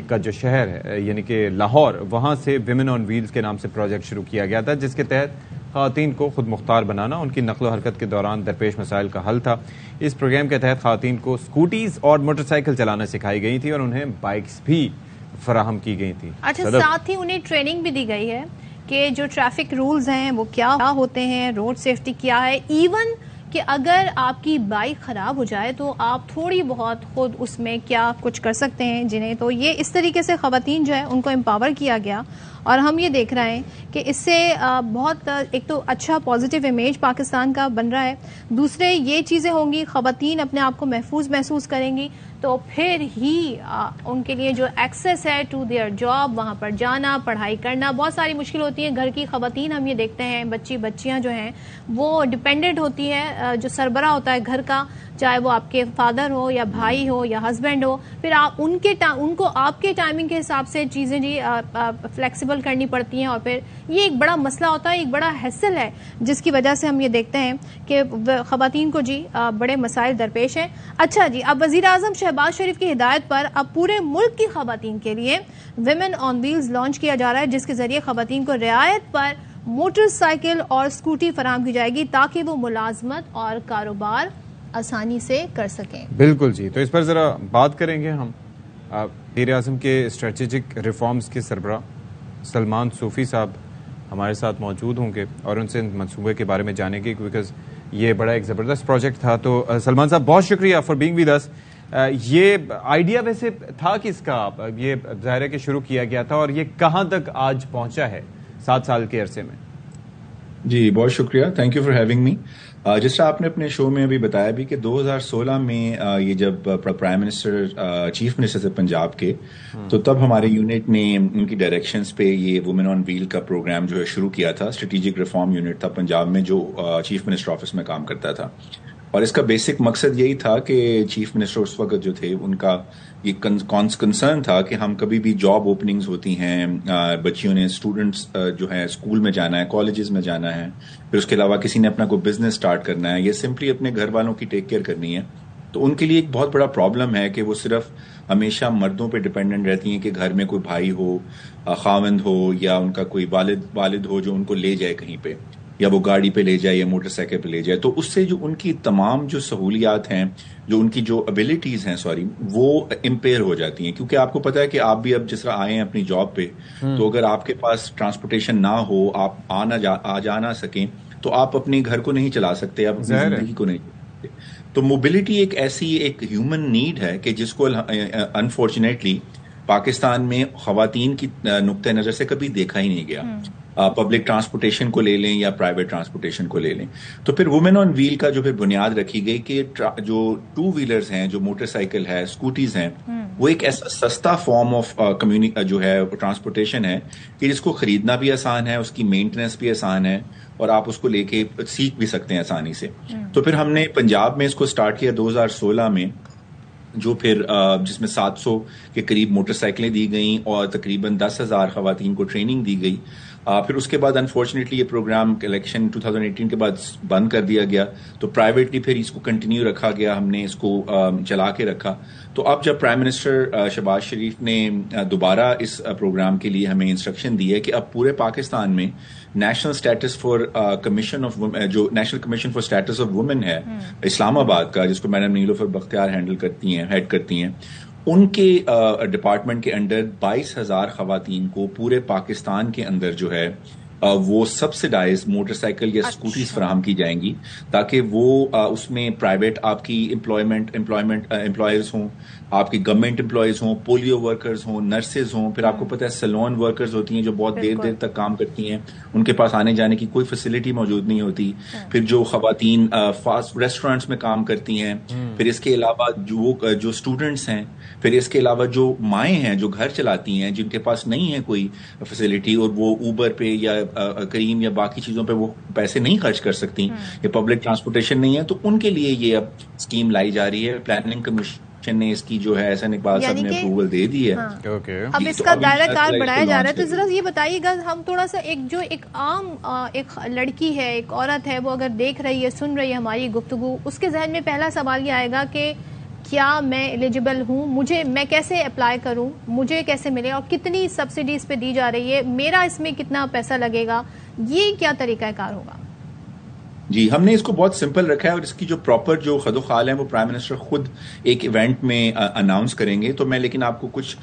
کا جو شہر ہے یعنی کہ لاہور, وہاں سے ویمن آن ویلز کے نام سے پروجیکٹ شروع کیا گیا تھا, جس کے تحت خواتین کو خود مختار بنانا, ان کی نقل و حرکت کے دوران درپیش مسائل کا حل تھا. اس پروگرام کے تحت خواتین کو اسکوٹیز اور موٹر سائیکل چلانا سکھائی گئی تھی اور انہیں بائکس بھی فراہم کی گئی تھی. اچھا, ساتھ ہی انہیں ٹریننگ بھی دی گئی ہے کہ جو ٹریفک رولز ہیں وہ کیا ہوتے ہیں, روڈ سیفٹی کیا ہے, ایون کہ اگر آپ کی بائک خراب ہو جائے تو آپ تھوڑی بہت خود اس میں کیا کچھ کر سکتے ہیں جنہیں. تو یہ اس طریقے سے خواتین جو ہے ان کو امپاور کیا گیا اور ہم یہ دیکھ رہے ہیں کہ اس سے بہت ایک تو اچھا پازیٹیو امیج پاکستان کا بن رہا ہے. دوسرے یہ چیزیں ہوں گی, خواتین اپنے آپ کو محفوظ محسوس کریں گی تو پھر ہی ان کے لیے جو ایکسیس ہے ٹو دیئر جاب, وہاں پر جانا, پڑھائی کرنا, بہت ساری مشکل ہوتی ہیں. گھر کی خواتین ہم یہ دیکھتے ہیں بچیاں جو ہیں وہ ڈپینڈنٹ ہوتی ہے, جو سربراہ ہوتا ہے گھر کا, چاہے وہ آپ کے فادر ہو یا بھائی ہو یا ہسبینڈ ہو, پھر آپ ان کو آپ کے ٹائمنگ کے حساب سے چیزیں جی فلیکسیبل کرنی پڑتی ہیں, اور پھر یہ ایک بڑا مسئلہ ہوتا ہے, ایک بڑا حیصل ہے, جس کی وجہ سے ہم یہ دیکھتے ہیں کہ خواتین کو جی بڑے مسائل درپیش ہیں. اچھا جی, اب وزیر اعظم شہباز شریف کی ہدایت پر اب پورے ملک کی خواتین کے لیے ویمن آن ویلز لانچ کیا جا رہا ہے, جس کے ذریعے خواتین کو رعایت پر موٹر سائیکل اور اسکوٹی فراہم کی جائے گی تاکہ وہ ملازمت اور کاروبار آسانی سے کر سکیں. بالکل جی, تو اس پر ذرا بات کریں گے ہم. وزیر اعظم کے اسٹریٹجک ریفارمز کے سربراہ سلمان صوفی صاحب ہمارے ساتھ موجود ہوں گے اور ان سے منصوبے کے بارے میں جانیں گے, بیکاز یہ بڑا ایک زبردست پروجیکٹ تھا. تو سلمان صاحب بہت شکریہ فار بینگ ود اس. یہ آئیڈیا ویسے تھا کس کا؟ یہ ظاہر ہے کہ شروع کیا گیا تھا اور یہ کہاں تک آج پہنچا ہے 7 سال کے عرصے میں؟ جی بہت شکریہ, thank you for having me. جس طرح آپ نے اپنے شو میں ابھی بتایا بھی کہ 2016 میں یہ جب پرائم منسٹر چیف منسٹر تھے پنجاب کے, تو تب ہمارے یونٹ نے ان کی ڈائریکشنز پہ یہ وومن آن ویل کا پروگرام جو ہے شروع کیا تھا. اسٹریٹجک ریفارم یونٹ تھا پنجاب میں جو چیف منسٹر آفس میں کام کرتا تھا, اور اس کا بیسک مقصد یہی تھا کہ چیف منسٹر اس وقت جو تھے ان کا یہ کنسرن تھا کہ ہم کبھی بھی جاب اوپننگز ہوتی ہیں, بچیوں نے اسٹوڈنٹس جو ہے اسکول میں جانا ہے, کالجز میں جانا ہے, پھر اس کے علاوہ کسی نے اپنا کوئی بزنس اسٹارٹ کرنا ہے, یہ سمپلی اپنے گھر والوں کی ٹیک کیئر کرنی ہے. تو ان کے لیے ایک بہت بڑا پرابلم ہے کہ وہ صرف ہمیشہ مردوں پہ ڈپینڈنٹ رہتی ہیں کہ گھر میں کوئی بھائی ہو, خاوند ہو, یا ان کا کوئی والد ہو جو ان کو لے جائے کہیں پہ, یا وہ گاڑی پہ لے جائے یا موٹر سائیکل پہ لے جائے. تو اس سے جو ان کی تمام جو سہولیات ہیں, جو ان کی جو ابیلٹیز ہیں وہ امپیئر ہو جاتی ہیں. کیونکہ آپ کو پتا ہے کہ آپ بھی اب جس طرح آئے ہیں اپنی جاب پہ, تو اگر آپ کے پاس ٹرانسپورٹیشن نہ ہو, آپ آ جا نہ سکیں, تو آپ اپنے گھر کو نہیں چلا سکتے, آپ اپنی زندگی کو نہیں چلا سکتے. تو موبلٹی ایک ایسی ایک ہیومن نیڈ ہے کہ جس کو انفارچونیٹلی پاکستان میں خواتین کی نقطۂ نظر سے کبھی دیکھا ہی نہیں گیا. پبلک ٹرانسپورٹیشن کو لے لیں یا پرائیویٹ ٹرانسپورٹیشن کو لے لیں. تو پھر وومن آن ویل کا جو پھر بنیاد رکھی گئی کہ جو 2 ویلرز ہیں, جو موٹر سائیکل ہے, اسکوٹیز ہیں, وہ ایک ایسا سستا فارم آف جو ہے ٹرانسپورٹیشن ہے کہ جس کو خریدنا بھی آسان ہے, اس کی مینٹیننس بھی آسان ہے, اور آپ اس کو لے کے سیکھ بھی سکتے ہیں آسانی سے. تو پھر ہم نے پنجاب میں اس کو اسٹارٹ کیا 2016 میں, جو پھر جس میں 700 کے قریب موٹر سائیکلیں دی گئیں اور تقریباً 10,000 خواتین کو ٹریننگ دی گئی. پھر اس کے بعد انفارچونیٹلی یہ پروگرام الیکشن 2018 کے بعد بند کر دیا گیا, تو پرائیویٹلی پھر اس کو کنٹینیو رکھا گیا, ہم نے اس کو چلا کے رکھا. تو اب جب پرائم منسٹر شہباز شریف نے دوبارہ اس پروگرام کے لیے ہمیں انسٹرکشن دی ہے کہ اب پورے پاکستان میں national status for commission of جو national commission for status of women ہے اسلام آباد کا, جس کو میڈم نیلوفر بختیار ہیڈ کرتی ہیں, ان کے ڈپارٹمنٹ کے انڈر 22,000 خواتین کو پورے پاکستان کے اندر جو ہے وہ سبسڈائز موٹر سائیکل یا اسکوٹیز فراہم کی جائیں گی, تاکہ وہ اس میں پرائیویٹ آپ کی امپلائرز ہوں, آپ کی گورنمنٹ امپلائیز ہوں, پولیو ورکرز ہوں, نرسز ہوں, پھر آپ کو پتہ ہے سیلون ورکرز ہوتی ہیں جو بہت دیر تک کام کرتی ہیں, ان کے پاس آنے جانے کی کوئی فیسلٹی موجود نہیں ہوتی. پھر جو خواتین فاسٹ ریسٹورینٹس میں کام کرتی ہیں, پھر اس کے علاوہ جو اسٹوڈنٹس ہیں, پھر اس کے علاوہ جو مائیں ہیں جو گھر چلاتی ہیں, جن کے پاس نہیں ہے کوئی فیسلٹی اور وہ اوبر پہ یا کریم یا باقی چیزوں پہ وہ پیسے نہیں خرچ کر سکتی, یا پبلک ٹرانسپورٹیشن نہیں ہے, تو ان کے لیے یہ اب اسکیم لائی جا رہی ہے. پلاننگ کمیشن نے اس کی جو ہے احسن اقبال صاحب نے اپروول دے دی ہے. اب اس کا دائرہ کار بڑھایا جا رہا ہے. تو ذرا یہ بتائیے گا, ہم تھوڑا سا ایک عام ایک لڑکی ہے, ایک عورت ہے, وہ اگر دیکھ رہی ہے, سن رہی ہے ہماری گفتگو, اس کے ذہن میں پہلا سوال یہ آئے گا کہ کیا میں ایلیجیبل ہوں, میں کیسے اپلائی کروں, مجھے کیسے ملے, اور کتنی سبسڈیز پہ دی جا رہی ہے, میرا اس میں کتنا پیسہ لگے گا, یہ کیا طریقہ کار ہوگا؟ جی, ہم نے اس کو بہت سمپل رکھا ہے, اور اس کی جو پراپر جو خد و خال ہیں وہ پرائم منسٹر خود ایک ایونٹ میں اناؤنس کریں گے. تو میں لیکن آپ کو کچھ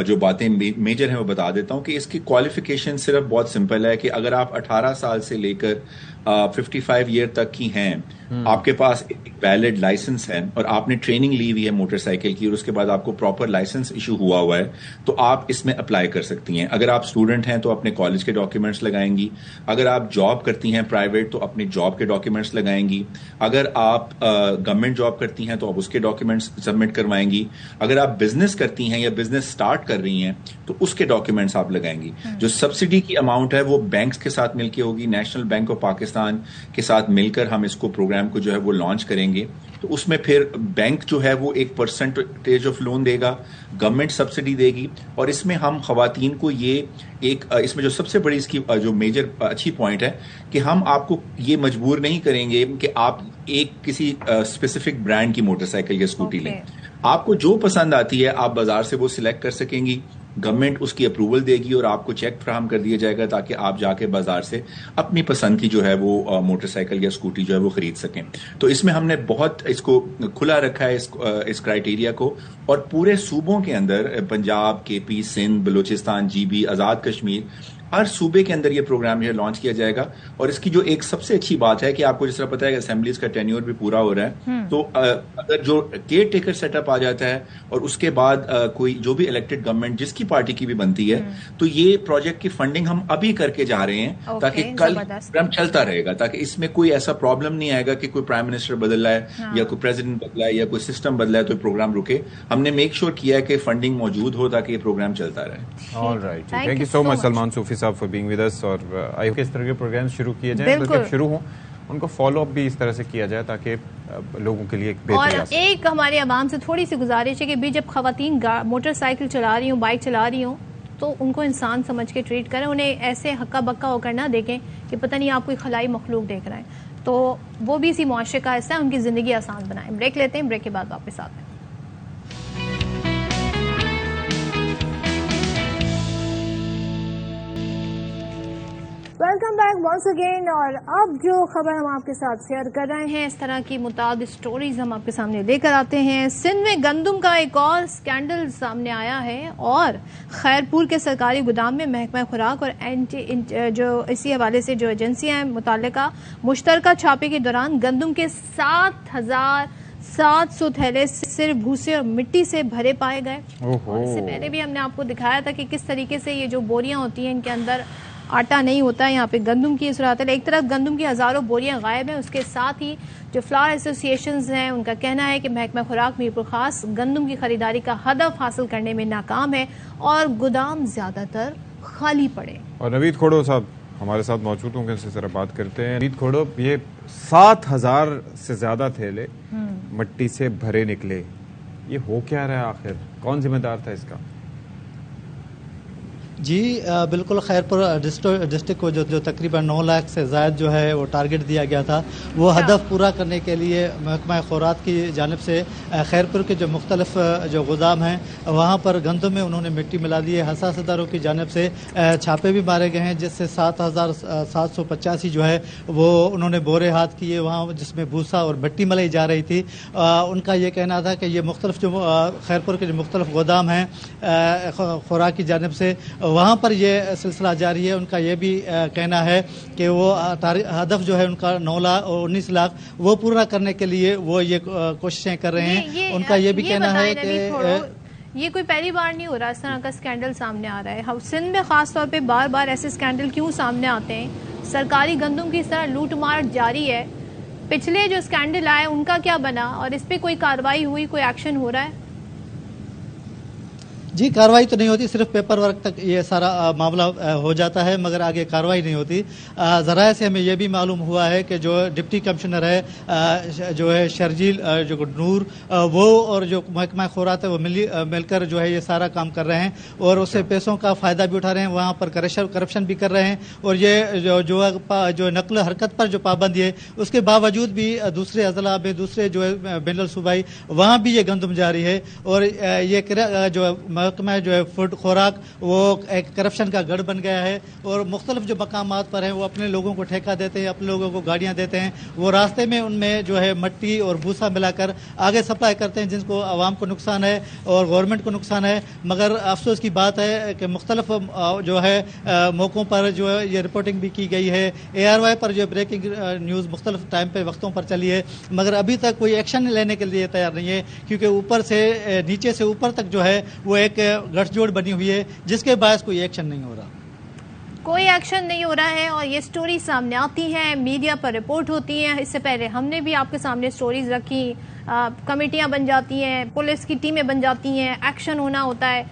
جو باتیں میجر ہیں وہ بتا دیتا ہوں کہ اس کی کوالیفیکیشن صرف بہت سمپل ہے کہ اگر آپ 18 سال سے لے کر 55 ایئر تک کی ہیں, آپ کے پاس ایک ویلڈ لائسنس ہے, اور آپ نے ٹریننگ لی ہوئی ہے موٹر سائیکل کی, اور اس کے بعد آپ کو پراپر لائسنس ایشو ہوا ہے, تو آپ اس میں اپلائی کر سکتی ہیں. اگر آپ اسٹوڈنٹ ہیں تو اپنے کالج کے ڈاکیومنٹس لگائیں گی, اگر آپ جاب کرتی ہیں پرائیویٹ تو اپنے جاب کے ڈاکیومنٹس لگائیں گی, اگر آپ گورنمنٹ جاب کرتی ہیں تو آپ اس کے ڈاکیومنٹس سبمٹ کروائیں گی, اگر آپ بزنس کرتی ہیں یا بزنس اسٹارٹ کر رہی ہیں تو اس کے ڈاکیومنٹس آپ لگائیں گی. جو سبسڈی کی اماؤنٹ ہے وہ بینکس کے ساتھ مل کے ہوگی, نیشنل بینک آف پاکستان کے ساتھ مل کر ہم اس کو پروگرام کو جو ہے وہ لانچ کریں گے. تو اس میں پھر بینک جو ہے وہ 1% آف لون دے گا, گورنمنٹ سبسڈی دے گی, اور اس میں ہم خواتین کو یہ اس میں جو سب سے بڑی اس کی جو میجر اچھی پوائنٹ ہے کہ ہم آپ کو یہ مجبور نہیں کریں گے کہ آپ ایک کسی اسپیسیفک برانڈ کی موٹر سائیکل یا اسکوٹی لیں. آپ کو جو پسند آتی ہے آپ بازار سے وہ سلیکٹ کر سکیں گی, گورنمنٹ اس کی اپروول دے گی اور آپ کو چیک فراہم کر دیا جائے گا تاکہ آپ جا کے بازار سے اپنی پسند کی جو ہے وہ موٹر سائیکل یا اسکوٹی جو ہے وہ خرید سکیں. تو اس میں ہم نے بہت اس کو کھلا رکھا ہے اس کرائیٹیریا کو, اور پورے صوبوں کے اندر پنجاب, کے پی, سندھ, بلوچستان, GB, آزاد کشمیر, ہر صوبے کے اندر یہ پروگرام جو ہے لانچ کیا جائے گا. اور اس کی جو ایک سب سے اچھی بات ہے کہ آپ کو جس طرح پتا ہے کہ اسمبلیز کا ٹینیور بھی پورا ہو رہا ہے, تو اگر جو کیئر ٹیکر سیٹ اپ آ جاتا ہے اور اس کے بعد کوئی جو بھی الیکٹڈ گورنمنٹ جس کی پارٹی کی بھی بنتی ہے, تو یہ پروجیکٹ کی فنڈنگ ہم ابھی کر کے جا رہے ہیں تاکہ کل پروگرام چلتا رہے گا, تاکہ اس میں کوئی ایسا پرابلم نہیں آئے گا کہ کوئی پرائم منسٹر بدل رہا ہے یا کوئی پریزیڈنٹ بدلا ہے یا کوئی سسٹم بدلا ہے تو پروگرام رکے. ہم نے میک شیور کیا ہے کہ فنڈنگ موجود ہو تاکہ یہ پروگرام چلتا رہے. Alright, thank you so much Salman صوفی صاحب for being with us. اور آئی ہوپ کہ اس طرح کے پروگرام شروع کیے جائیں, بلکہ شروع ہوں ان کو فالو اپ بھی اس طرح سے کیا جائے تاکہ لوگوں کے لیے ایک بہتر. اور ایک ہمارے عوام سے تھوڑی سی گزارش ہے کہ بھی جب خواتین موٹر سائیکل چلا رہی ہوں, بائک چلا رہی ہوں, تو ان کو انسان سمجھ کے ٹریٹ کریں, انہیں ایسے ہکا بکا ہو کر نہ دیکھیں کہ پتہ نہیں آپ کوئی خلائی مخلوق دیکھ رہے ہیں. تو وہ بھی اسی معاشرے کا حصہ ہے, ان کی زندگی آسان بنائیں. بریک لیتے ہیں, بریک کے بعد واپس آتے ہیں. Welcome back once again. اور اب جو خبر ہم آپ کے ساتھ شیئر کر رہے ہیں, اس طرح کی متعدد سٹوریز ہم آپ کے سامنے لے کر آتے ہیں. سندھ میں گندم کا ایک اور سکینڈل سامنے آیا ہے, اور خیرپور کے سرکاری گودام میں محکمہ خوراک اور جو اسی حوالے سے جو ایجنسیاں ہیں متعلقہ مشترکہ چھاپے کے دوران گندم کے 7,700 تھیلے صرف بھوسے اور مٹی سے بھرے پائے گئے. اور اس سے پہلے بھی ہم نے آپ کو دکھایا تھا کہ کس طریقے سے یہ جو بوریاں ہوتی ہیں ان کے اندر آٹا نہیں ہوتا ہے. یہاں پہ گندم کی صورت ہے. ایک طرف گندم کی ہزاروں بوریاں غائب ہیں, اس کے ساتھ ہی جو فلاور ایسوسی ایشنز ہیں ان کا کہنا ہے کہ محکمہ خوراک میرپور خاص گندم کی خریداری کا ہدف حاصل کرنے میں ناکام ہے اور گودام زیادہ تر خالی پڑے. اور نوید کھوڑو صاحب ہمارے ساتھ موجود ہوں گے, اس سے ذرا بات کرتے ہیں. نوید کھوڑو, یہ 7,000 سے زیادہ تھیلے مٹی سے بھرے نکلے, یہ ہو کیا رہا ہے آخر, کون ذمہ دار تھا اس کا؟ جی بالکل, خیرپور ڈسٹرکٹ کو جو تقریباً 9 لاکھ سے زائد جو ہے وہ ٹارگٹ دیا گیا تھا, وہ ہدف پورا کرنے کے لیے محکمہ خوراک کی جانب سے خیرپور کے جو مختلف جو گودام ہیں وہاں پر گندم میں انہوں نے مٹی ملا دی ہے. حساس اداروں کی جانب سے چھاپے بھی مارے گئے ہیں, جس سے 7,785 جو ہے وہ انہوں نے بورے ہاتھ کیے وہاں, جس میں بھوسا اور مٹی ملائی جا رہی تھی. ان کا یہ کہنا تھا کہ یہ مختلف جو خیرپور کے جو مختلف گودام ہیں خوراک کی جانب سے وہاں پر یہ سلسلہ جاری ہے. ان کا یہ بھی کہنا ہے کہ وہ ہدف جو ہے ان کا 9 لاکھ اور 19 لاکھ وہ پورا کرنے کے لیے وہ یہ کوششیں کر رہے ہیں. ان کا یہ بھی کہنا ہے کہ یہ کوئی پہلی بار نہیں ہو رہا اس طرح کا اسکینڈل سامنے آ رہا ہے. سندھ میں خاص طور پہ بار بار ایسے اسکینڈل کیوں سامنے آتے ہیں؟ سرکاری گندم کی اس طرح لوٹ مار جاری ہے. پچھلے جو اسکینڈل آئے ان کا کیا بنا, اور اس پہ کوئی کارروائی ہوئی, کوئی ایکشن ہو رہا ہے؟ جی کاروائی تو نہیں ہوتی, صرف پیپر ورک تک یہ سارا معاملہ ہو جاتا ہے, مگر آگے کاروائی نہیں ہوتی. ذرائع سے ہمیں یہ بھی معلوم ہوا ہے کہ جو ڈپٹی کمشنر ہے جو ہے شرجیل جو نور, وہ اور جو محکمہ خوراک ہے وہ مل کر جو ہے یہ سارا کام کر رہے ہیں اور اس سے پیسوں کا فائدہ بھی اٹھا رہے ہیں. وہاں پر کرپشن بھی کر رہے ہیں, اور یہ جو نقل حرکت پر جو پابندی ہے اس کے باوجود بھی دوسرے اضلاع میں دوسرے جو ہے بین الصوبائی وہاں بھی یہ گندم جاری ہے. اور یہ جو محکمہ جو ہے فوڈ خوراک وہ ایک کرپشن کا گڑھ بن گیا ہے, اور مختلف جو مقامات پر ہیں وہ اپنے لوگوں کو ٹھیکہ دیتے ہیں, اپنے لوگوں کو گاڑیاں دیتے ہیں, وہ راستے میں ان میں جو ہے مٹی اور بھوسا ملا کر آگے سپلائی کرتے ہیں, جن کو عوام کو نقصان ہے اور گورنمنٹ کو نقصان ہے. مگر افسوس کی بات ہے کہ مختلف جو ہے موقعوں پر جو ہے یہ رپورٹنگ بھی کی گئی ہے, ARY پر جو بریکنگ نیوز مختلف ٹائم پہ وقتوں پر چلی ہے, مگر ابھی تک کوئی ایکشن لینے کے لیے تیار نہیں ہے, کیونکہ اوپر سے نیچے سے اوپر تک جو ہے وہ ایک گٹھ جوڑ بنی ہوئی ہے, جس کے باعث کوئی ایکشن نہیں ہو رہا. کوئی ایکشن نہیں ہو رہا ہے, اور یہ سٹوری سامنے آتی ہیں, میڈیا پر رپورٹ ہوتی ہیں. اس سے پہلے ہم نے بھی آپ کے سامنے سٹوریز رکھی, کمیٹیاں بن جاتی ہیں, پولیس کی ٹیمیں بن جاتی ہیں, ایکشن ہونا ہوتا ہے,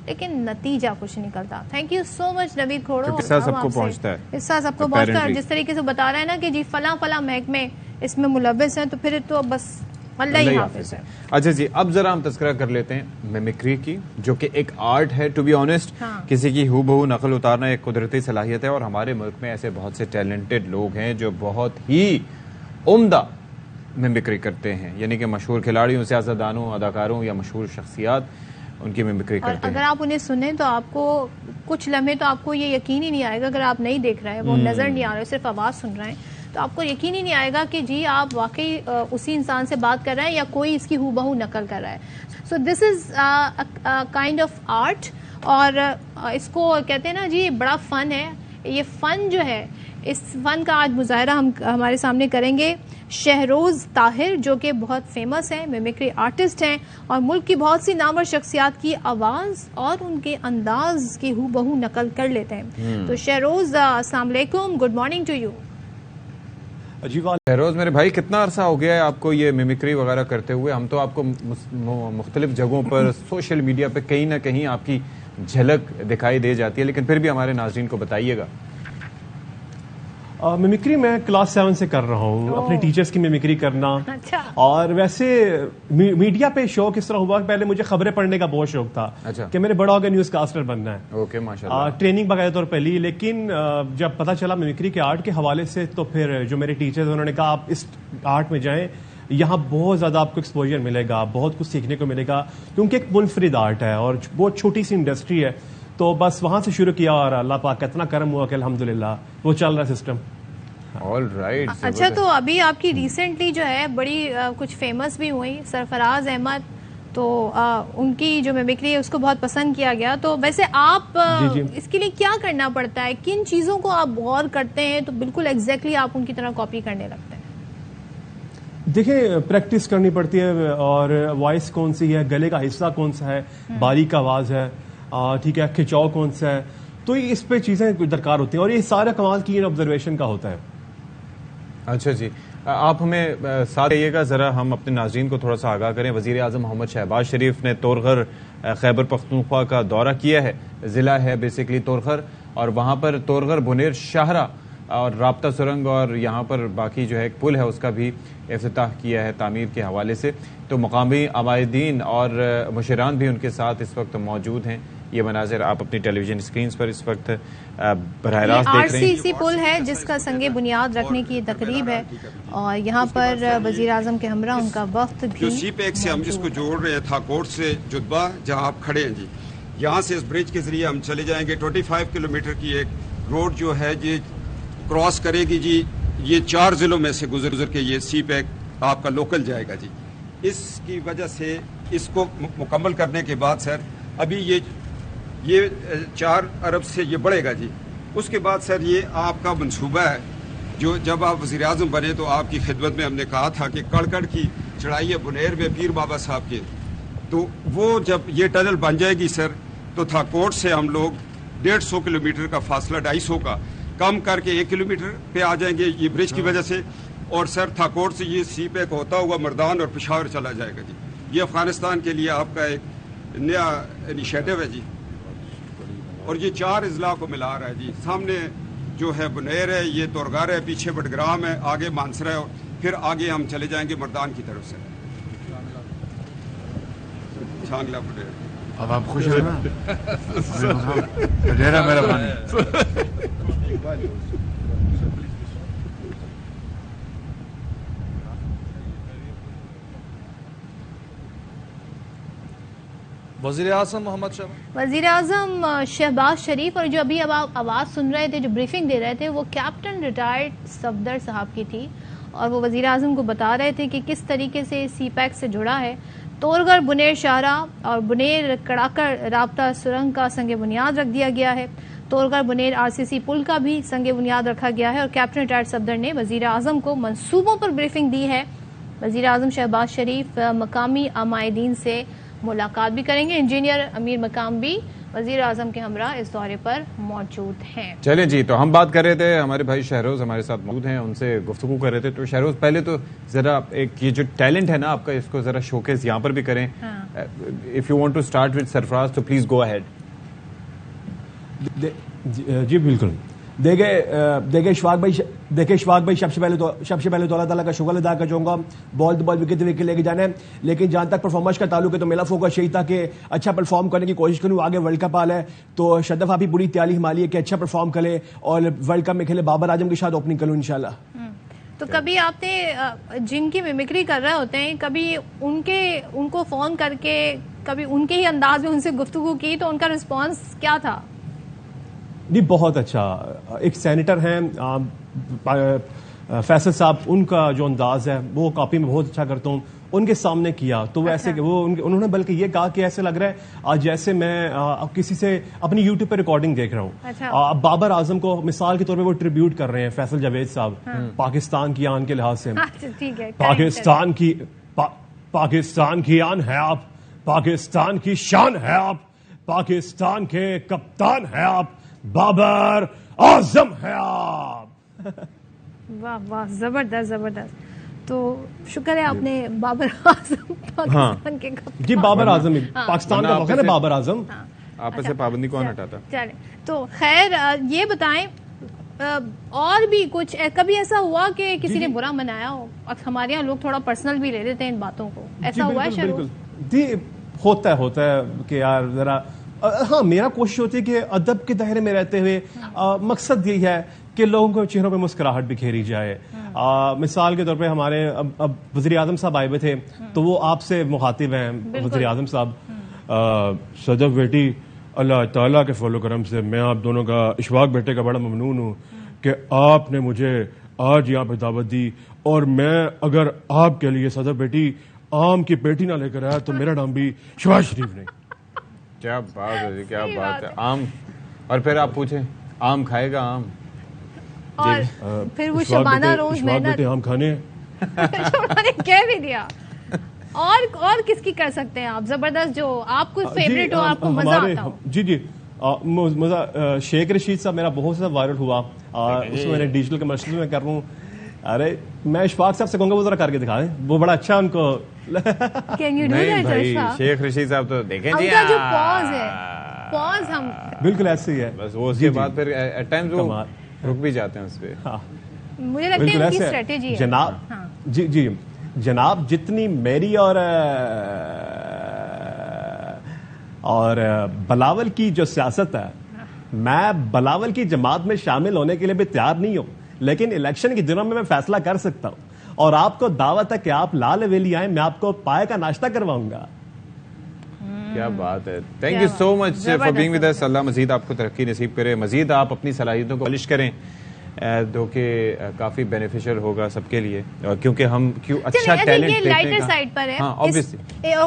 لیکن نتیجہ کچھ نکلتا. تھینک یو سو مچ نوید کھوڑو. قصہ سب کو پہنچتا ہے, قصہ سب کو پہنچتا ہے, اور جس طریقے سے بتا رہا ہے نا کہ جی فلاں فلاں محکمے اس میں ملوث ہیں, تو پھر تو بس اللہ ہی حافظ ہے. اچھا جی, اب ذرا ہم تذکرہ کر لیتے ہیں میمکری کی, جو کہ ایک آرٹ ہے. ٹو بی آنیسٹ, کسی کی ہو بہو نقل اتارنا ایک قدرتی صلاحیت ہے, اور ہمارے ملک میں ایسے بہت سے ٹیلنٹڈ لوگ ہیں جو بہت ہی عمدہ میمکری کرتے ہیں, یعنی کہ مشہور کھلاڑیوں, سیاستدانوں, اداکاروں یا مشہور شخصیات ان کی میمکری کرتے ہیں. اگر آپ انہیں سنیں تو آپ کو کچھ لمحے تو آپ کو یہ یقین ہی نہیں آئے گا, اگر آپ نہیں دیکھ رہے ہیں, وہ نظر نہیں آ رہے, صرف آواز سن رہے ہیں, تو آپ کو یقین ہی نہیں آئے گا کہ جی آپ واقعی اسی انسان سے بات کر رہے ہیں یا کوئی اس کی ہو بہو نقل کر رہا ہے. سو دس از کائنڈ آف آرٹ, اور اس کو کہتے ہیں نا جی بڑا فن ہے. یہ فن جو ہے اس فن کا آج مظاہرہ ہم ہمارے سامنے کریں گے شہروز طاہر جو کہ بہت فیمس ہیں, میمیکری آرٹسٹ ہیں اور ملک کی بہت سی نامور شخصیات کی آواز اور ان کے انداز کی ہو بہو نقل کر لیتے ہیں. تو شہروز السلام علیکم, good morning to you. Shehroz میرے بھائی کتنا عرصہ ہو گیا ہے آپ کو یہ میمیکری وغیرہ کرتے ہوئے؟ ہم تو آپ کو مختلف جگہوں پر سوشل میڈیا پہ کہیں نہ کہیں آپ کی جھلک دکھائی دے جاتی ہے, لیکن پھر بھی ہمارے ناظرین کو بتائیے گا. میمیکری میں کلاس 7 سے کر رہا ہوں, اپنے ٹیچرز کی میمیکری کرنا. اور ویسے میڈیا پہ شوق اس طرح ہوا کہ پہلے مجھے خبریں پڑھنے کا بہت شوق تھا کہ میرے بڑا ہو کے نیوز کاسٹر بننا ہے. اوکے ماشاءاللہ. ٹریننگ باقاعدہ طور پہ لی, لیکن جب پتہ چلا میمیکری کے آرٹ کے حوالے سے تو پھر جو میرے ٹیچرز انہوں نے کہا آپ اس آرٹ میں جائیں, یہاں بہت زیادہ آپ کو ایکسپوجر ملے گا, بہت کچھ سیکھنے کو ملے گا, کیونکہ ایک منفرد آرٹ ہے اور بہت چھوٹی سی انڈسٹری ہے. تو بس وہاں سے شروع کیا اور اللہ پاک کا اتنا کرم ہوا کہ الحمدللہ وہ چل رہا ہے سسٹم. All right. اچھا, تو ابھی آپ کی ریسنٹلی جو ہے بڑی کچھ فیمس بھی ہوئی سرفراز احمد, تو ان کی جو میمیکری ہے اس کو بہت پسند کیا گیا. تو ویسے آپ اس کے لیے کیا کرنا پڑتا ہے, کن چیزوں کو آپ غور کرتے ہیں تو بالکل ایگزیکٹلی آپ ان کی طرح کاپی کرنے لگتے ہیں؟ دیکھیں, پریکٹس کرنی پڑتی ہے اور وائس کون سی ہے, گلے کا حصہ کون سا ہے, باریک آواز ہے, ٹھیک ہے, کھچاؤ کون سا ہے, تو اس پہ چیزیں درکار ہوتی ہیں اور یہ سارا کمال کی آبزرویشن کا ہوتا ہے. اچھا جی, آپ ہمیں ساتھ رہیے گا, ذرا ہم اپنے ناظرین کو تھوڑا سا آگاہ کریں. وزیر اعظم محمد شہباز شریف نے تورغر خیبر پختونخوا کا دورہ کیا ہے. ضلع ہے بیسیکلی تورغر, اور وہاں پر تورغر بنیر شاہراہ اور رابطہ سرنگ اور یہاں پر باقی جو ہے ایک پل ہے اس کا بھی افتتاح کیا ہے تعمیر کے حوالے سے. تو مقامی عمائدین اور مشیران بھی ان کے ساتھ اس وقت موجود ہیں. یہ مناظر آپ اپنی ٹیلی ویژن اسکرینز پر اس وقت براہ راست دیکھ رہے ہیں. RCC پل ہے جس کا سنگ بنیاد رکھنے کی تقریب ہے اور یہاں پر وزیر اعظم کے ہمراہ ان کا وفد بھی. جو سی پیک سے ہم جس کو جوڑ رہے ہیں تھاکوٹ سے جدبہ جہاں آپ کھڑے ہیں جی, یہاں سے اس برج کے ذریعے ہم چلے جائیں گے. 25 کلومیٹر کی ایک روڈ جو ہے یہ کراس کرے گی جی. یہ 4 ضلعوں میں سے گزر کے یہ سی پیک آپ کا لوکل جائے گا جی. اس کی وجہ سے اس کو مکمل کرنے کے بعد سر ابھی یہ 4 ارب سے یہ بڑھے گا جی. اس کے بعد سر یہ آپ کا منصوبہ ہے جو جب آپ وزیر اعظم بنے تو آپ کی خدمت میں ہم نے کہا تھا کہ کڑکڑ کی چڑھائی ہے بنیر میں پیر بابا صاحب کے, تو وہ جب یہ ٹنل بن جائے گی سر تو تھاکوٹ سے ہم لوگ 150 کلومیٹر کا فاصلہ 250 کا کم کر کے 1 کلومیٹر پہ آ جائیں گے یہ برج کی وجہ سے. اور سر تھاکوٹ سے یہ سی پیک ہوتا ہوا مردان اور پشاور چلا جائے گا جی. یہ افغانستان کے لیے آپ کا ایک نیا انیشیٹو ہے جی, اور یہ 4 اضلاع کو ملا رہا ہے جی. سامنے جو ہے بنیر ہے, یہ تورغر ہے, پیچھے بٹگرام ہے, آگے مانسرا ہے, اور پھر آگے ہم چلے جائیں گے مردان کی طرف سے چھانگلہ بنیر. اب آپ خوش ہیں نا میرا بھائی. وزیر اعظم شہباز شریف, اور جو ابھی اب آپ آواز سن رہے تھے جو بریفنگ دے رہے تھے وہ کیپٹن ریٹائرڈ صفدر صاحب کی تھی, اور وہ وزیر اعظم کو بتا رہے تھے کہ کس طریقے سے سی پیک سے جڑا ہے. تورغر بنیر شاہراہ اور بنیر کڑاکڑ رابطہ سرنگ کا سنگ بنیاد رکھ دیا گیا ہے. تورغر بنیر RCC پل کا بھی سنگ بنیاد رکھا گیا ہے, اور کیپٹن ریٹائرڈ صفدر نے وزیر اعظم کو منصوبوں پر بریفنگ دی ہے. وزیر اعظم شہباز شریف مقامی عمائدین سے ملاقات بھی کریں گے. انجینئر امیر مقام بھی وزیر اعظم کے ہمراہ اس دورے پر موجود ہیں. چلیں جی, تو ہم بات کر رہے تھے, ہمارے بھائی شہروز ہمارے ساتھ موجود ہیں, ان سے گفتگو کر رہے تھے. تو شہروز پہلے تو ذرا ایک یہ جو ٹیلنٹ ہے نا آپ کا, اس کو ذرا شوکیس یہاں پر بھی کریں. If you want to start with Sarfaraz تو پلیز گو اہیڈ. جی بالکل. دیکھیں اشفاق بھائی سب سے پہلے تو اللہ تعالیٰ کا شکر ادا کر چاہوں گا. بال وکٹ لے کے جانا ہے, لیکن جہاں تک پرفارمنس کا تعلق ہے تو میرا فوکس یہی تھا کہ اچھا پرفارم کرنے کی کوشش کروں. آگے ورلڈ کپ آ رہا ہے تو شدف آپ بھی پوری تیاری ہماری ہے کہ اچھا پرفارم کرے اور ورلڈ کپ میں کھیلے. بابر اعظم کے ساتھ اوپننگ کروں انشاءاللہ. تو کبھی آپ نے جن کی میمیکری کر رہے ہوتے ہیں کبھی ان کو فون کر کے کبھی ان کے ہی انداز میں ان سے گفتگو کی تو ان کا رسپانس کیا تھا؟ نہیں بہت اچھا. ایک سینیٹر ہیں فیصل صاحب, ان کا جو انداز ہے وہ کاپی میں بہت اچھا کرتا ہوں, ان کے سامنے کیا تو ایسے وہ انہوں نے بلکہ یہ کہا کہ ایسے لگ رہا ہے آج جیسے میں کسی سے اپنی یوٹیوب پہ ریکارڈنگ دیکھ رہا ہوں. بابر اعظم کو مثال کے طور پہ وہ ٹریبیوٹ کر رہے ہیں فیصل جاوید صاحب پاکستان کی آن کے لحاظ سے. پاکستان کی آن ہے آپ, پاکستان کی شان ہے آپ, پاکستان کے کپتان ہے آپ, بابر اعظم ہے آپ. واہ واہ, زبردست زبردست. تو شکر ہے آپ نے بابر اعظم پاکستان کے کپتان. جی بابر اعظم پاکستان کا ہے نا بابر اعظم. آپس سے پابندی کون ہٹاتا؟ چلیں تو خیر یہ بتائیں اور بھی کچھ کبھی ایسا ہوا کہ کسی نے برا منایا ہو؟ ہمارے یہاں لوگ تھوڑا پرسنل بھی لے لیتے ہیں ان باتوں کو, ایسا ہوا ہے شروع؟ جی ہوتا ہے کہ یار ذرا ہاں میرا کوشش ہوتی ہے کہ ادب کے دائرے میں رہتے ہوئے مقصد یہی ہے کہ لوگوں کو چہروں پہ مسکراہٹ بکھیری جائے. مثال کے طور پہ ہمارے اب وزیر اعظم صاحب آئے ہوئے تھے تو وہ آپ سے مخاطب ہیں وزیر اعظم صاحب. صدف بیٹی اللہ تعالیٰ کے فضل و کرم سے میں آپ دونوں کا اشفاق بیٹے کا بڑا ممنون ہوں کہ آپ نے مجھے آج یہاں پہ دعوت دی, اور میں اگر آپ کے لیے صدف بیٹی آم کی پیٹی نہ لے کر آیا تو میرا نام بھی شہباز شریف نہیں. کیا بات ہے جی, کیا بات ہے. آم, اور پھر آپ پوچھیں آم کھائے گا آم, اور پھر وہ شبانہ روز محنت آم کھانے کہہ بھی دیا. اور کس کی کر سکتے ہیں آپ زبردست جو آپ کو فیوریٹ ہو, آپ کو مزہ آتا ہو؟ جی مزہ شیخ رشید صاحب میرا بہت زیادہ وائرل ہوا, اس میں نے ڈیجیٹل کمرشل میں کر رہا ہوں. ارے میں اشفاق صاحب سے کہوں گا وہ ذرا کر کے دکھائیں, وہ بڑا اچھا ان کو. نہیں بھائی شیخ رشید صاحب تو دیکھیں جی جو پاز ہے, پاز ہم بالکل ایسے ہی ہے بس, وہ اس کے بعد پھر ایٹ ٹائمز وہ رک بھی جاتے ہیں اس پہ. مجھے لگتا ہے ان کی اسٹریٹجی ہے جناب. جی جناب جتنی میری اور بلاول کی جو سیاست ہے, میں بلاول کی جماعت میں شامل ہونے کے لیے بھی تیار نہیں ہوں, لیکن الیکشن کے دنوں میں فیصلہ کر سکتا ہوں. اور آپ کو دعوت ہے کہ آپ لال حویلی آئیں, میں آپ کو پائے کا ناشتہ کرواؤں گا. کیا بات ہے. Thank you so much for being with us. Allah مزید آپ کو ترقی نصیب کرے, مزید آپ اپنی صلاحیتوں کو پالش کریں جو کہ کافی بینیفیشل ہوگا سب کے لیے, کیونکہ ہم اچھا ٹیلنٹ لائٹر سائڈ پر ہے.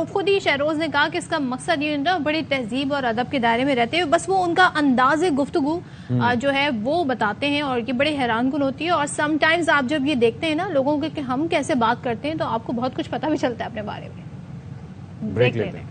خود ہی شہروز نے کہا کہ اس کا مقصد یہ ہے بڑی تہذیب اور ادب کے دائرے میں رہتے ہوئے بس وہ ان کا انداز گفتگو جو ہے وہ بتاتے ہیں, اور یہ بڑے حیران کن ہوتی ہے. اور سم ٹائمز آپ جب یہ دیکھتے ہیں نا لوگوں کے کہ ہم کیسے بات کرتے ہیں تو آپ کو بہت کچھ پتہ بھی چلتا ہے اپنے بارے میں. بریک لیتے ہیں.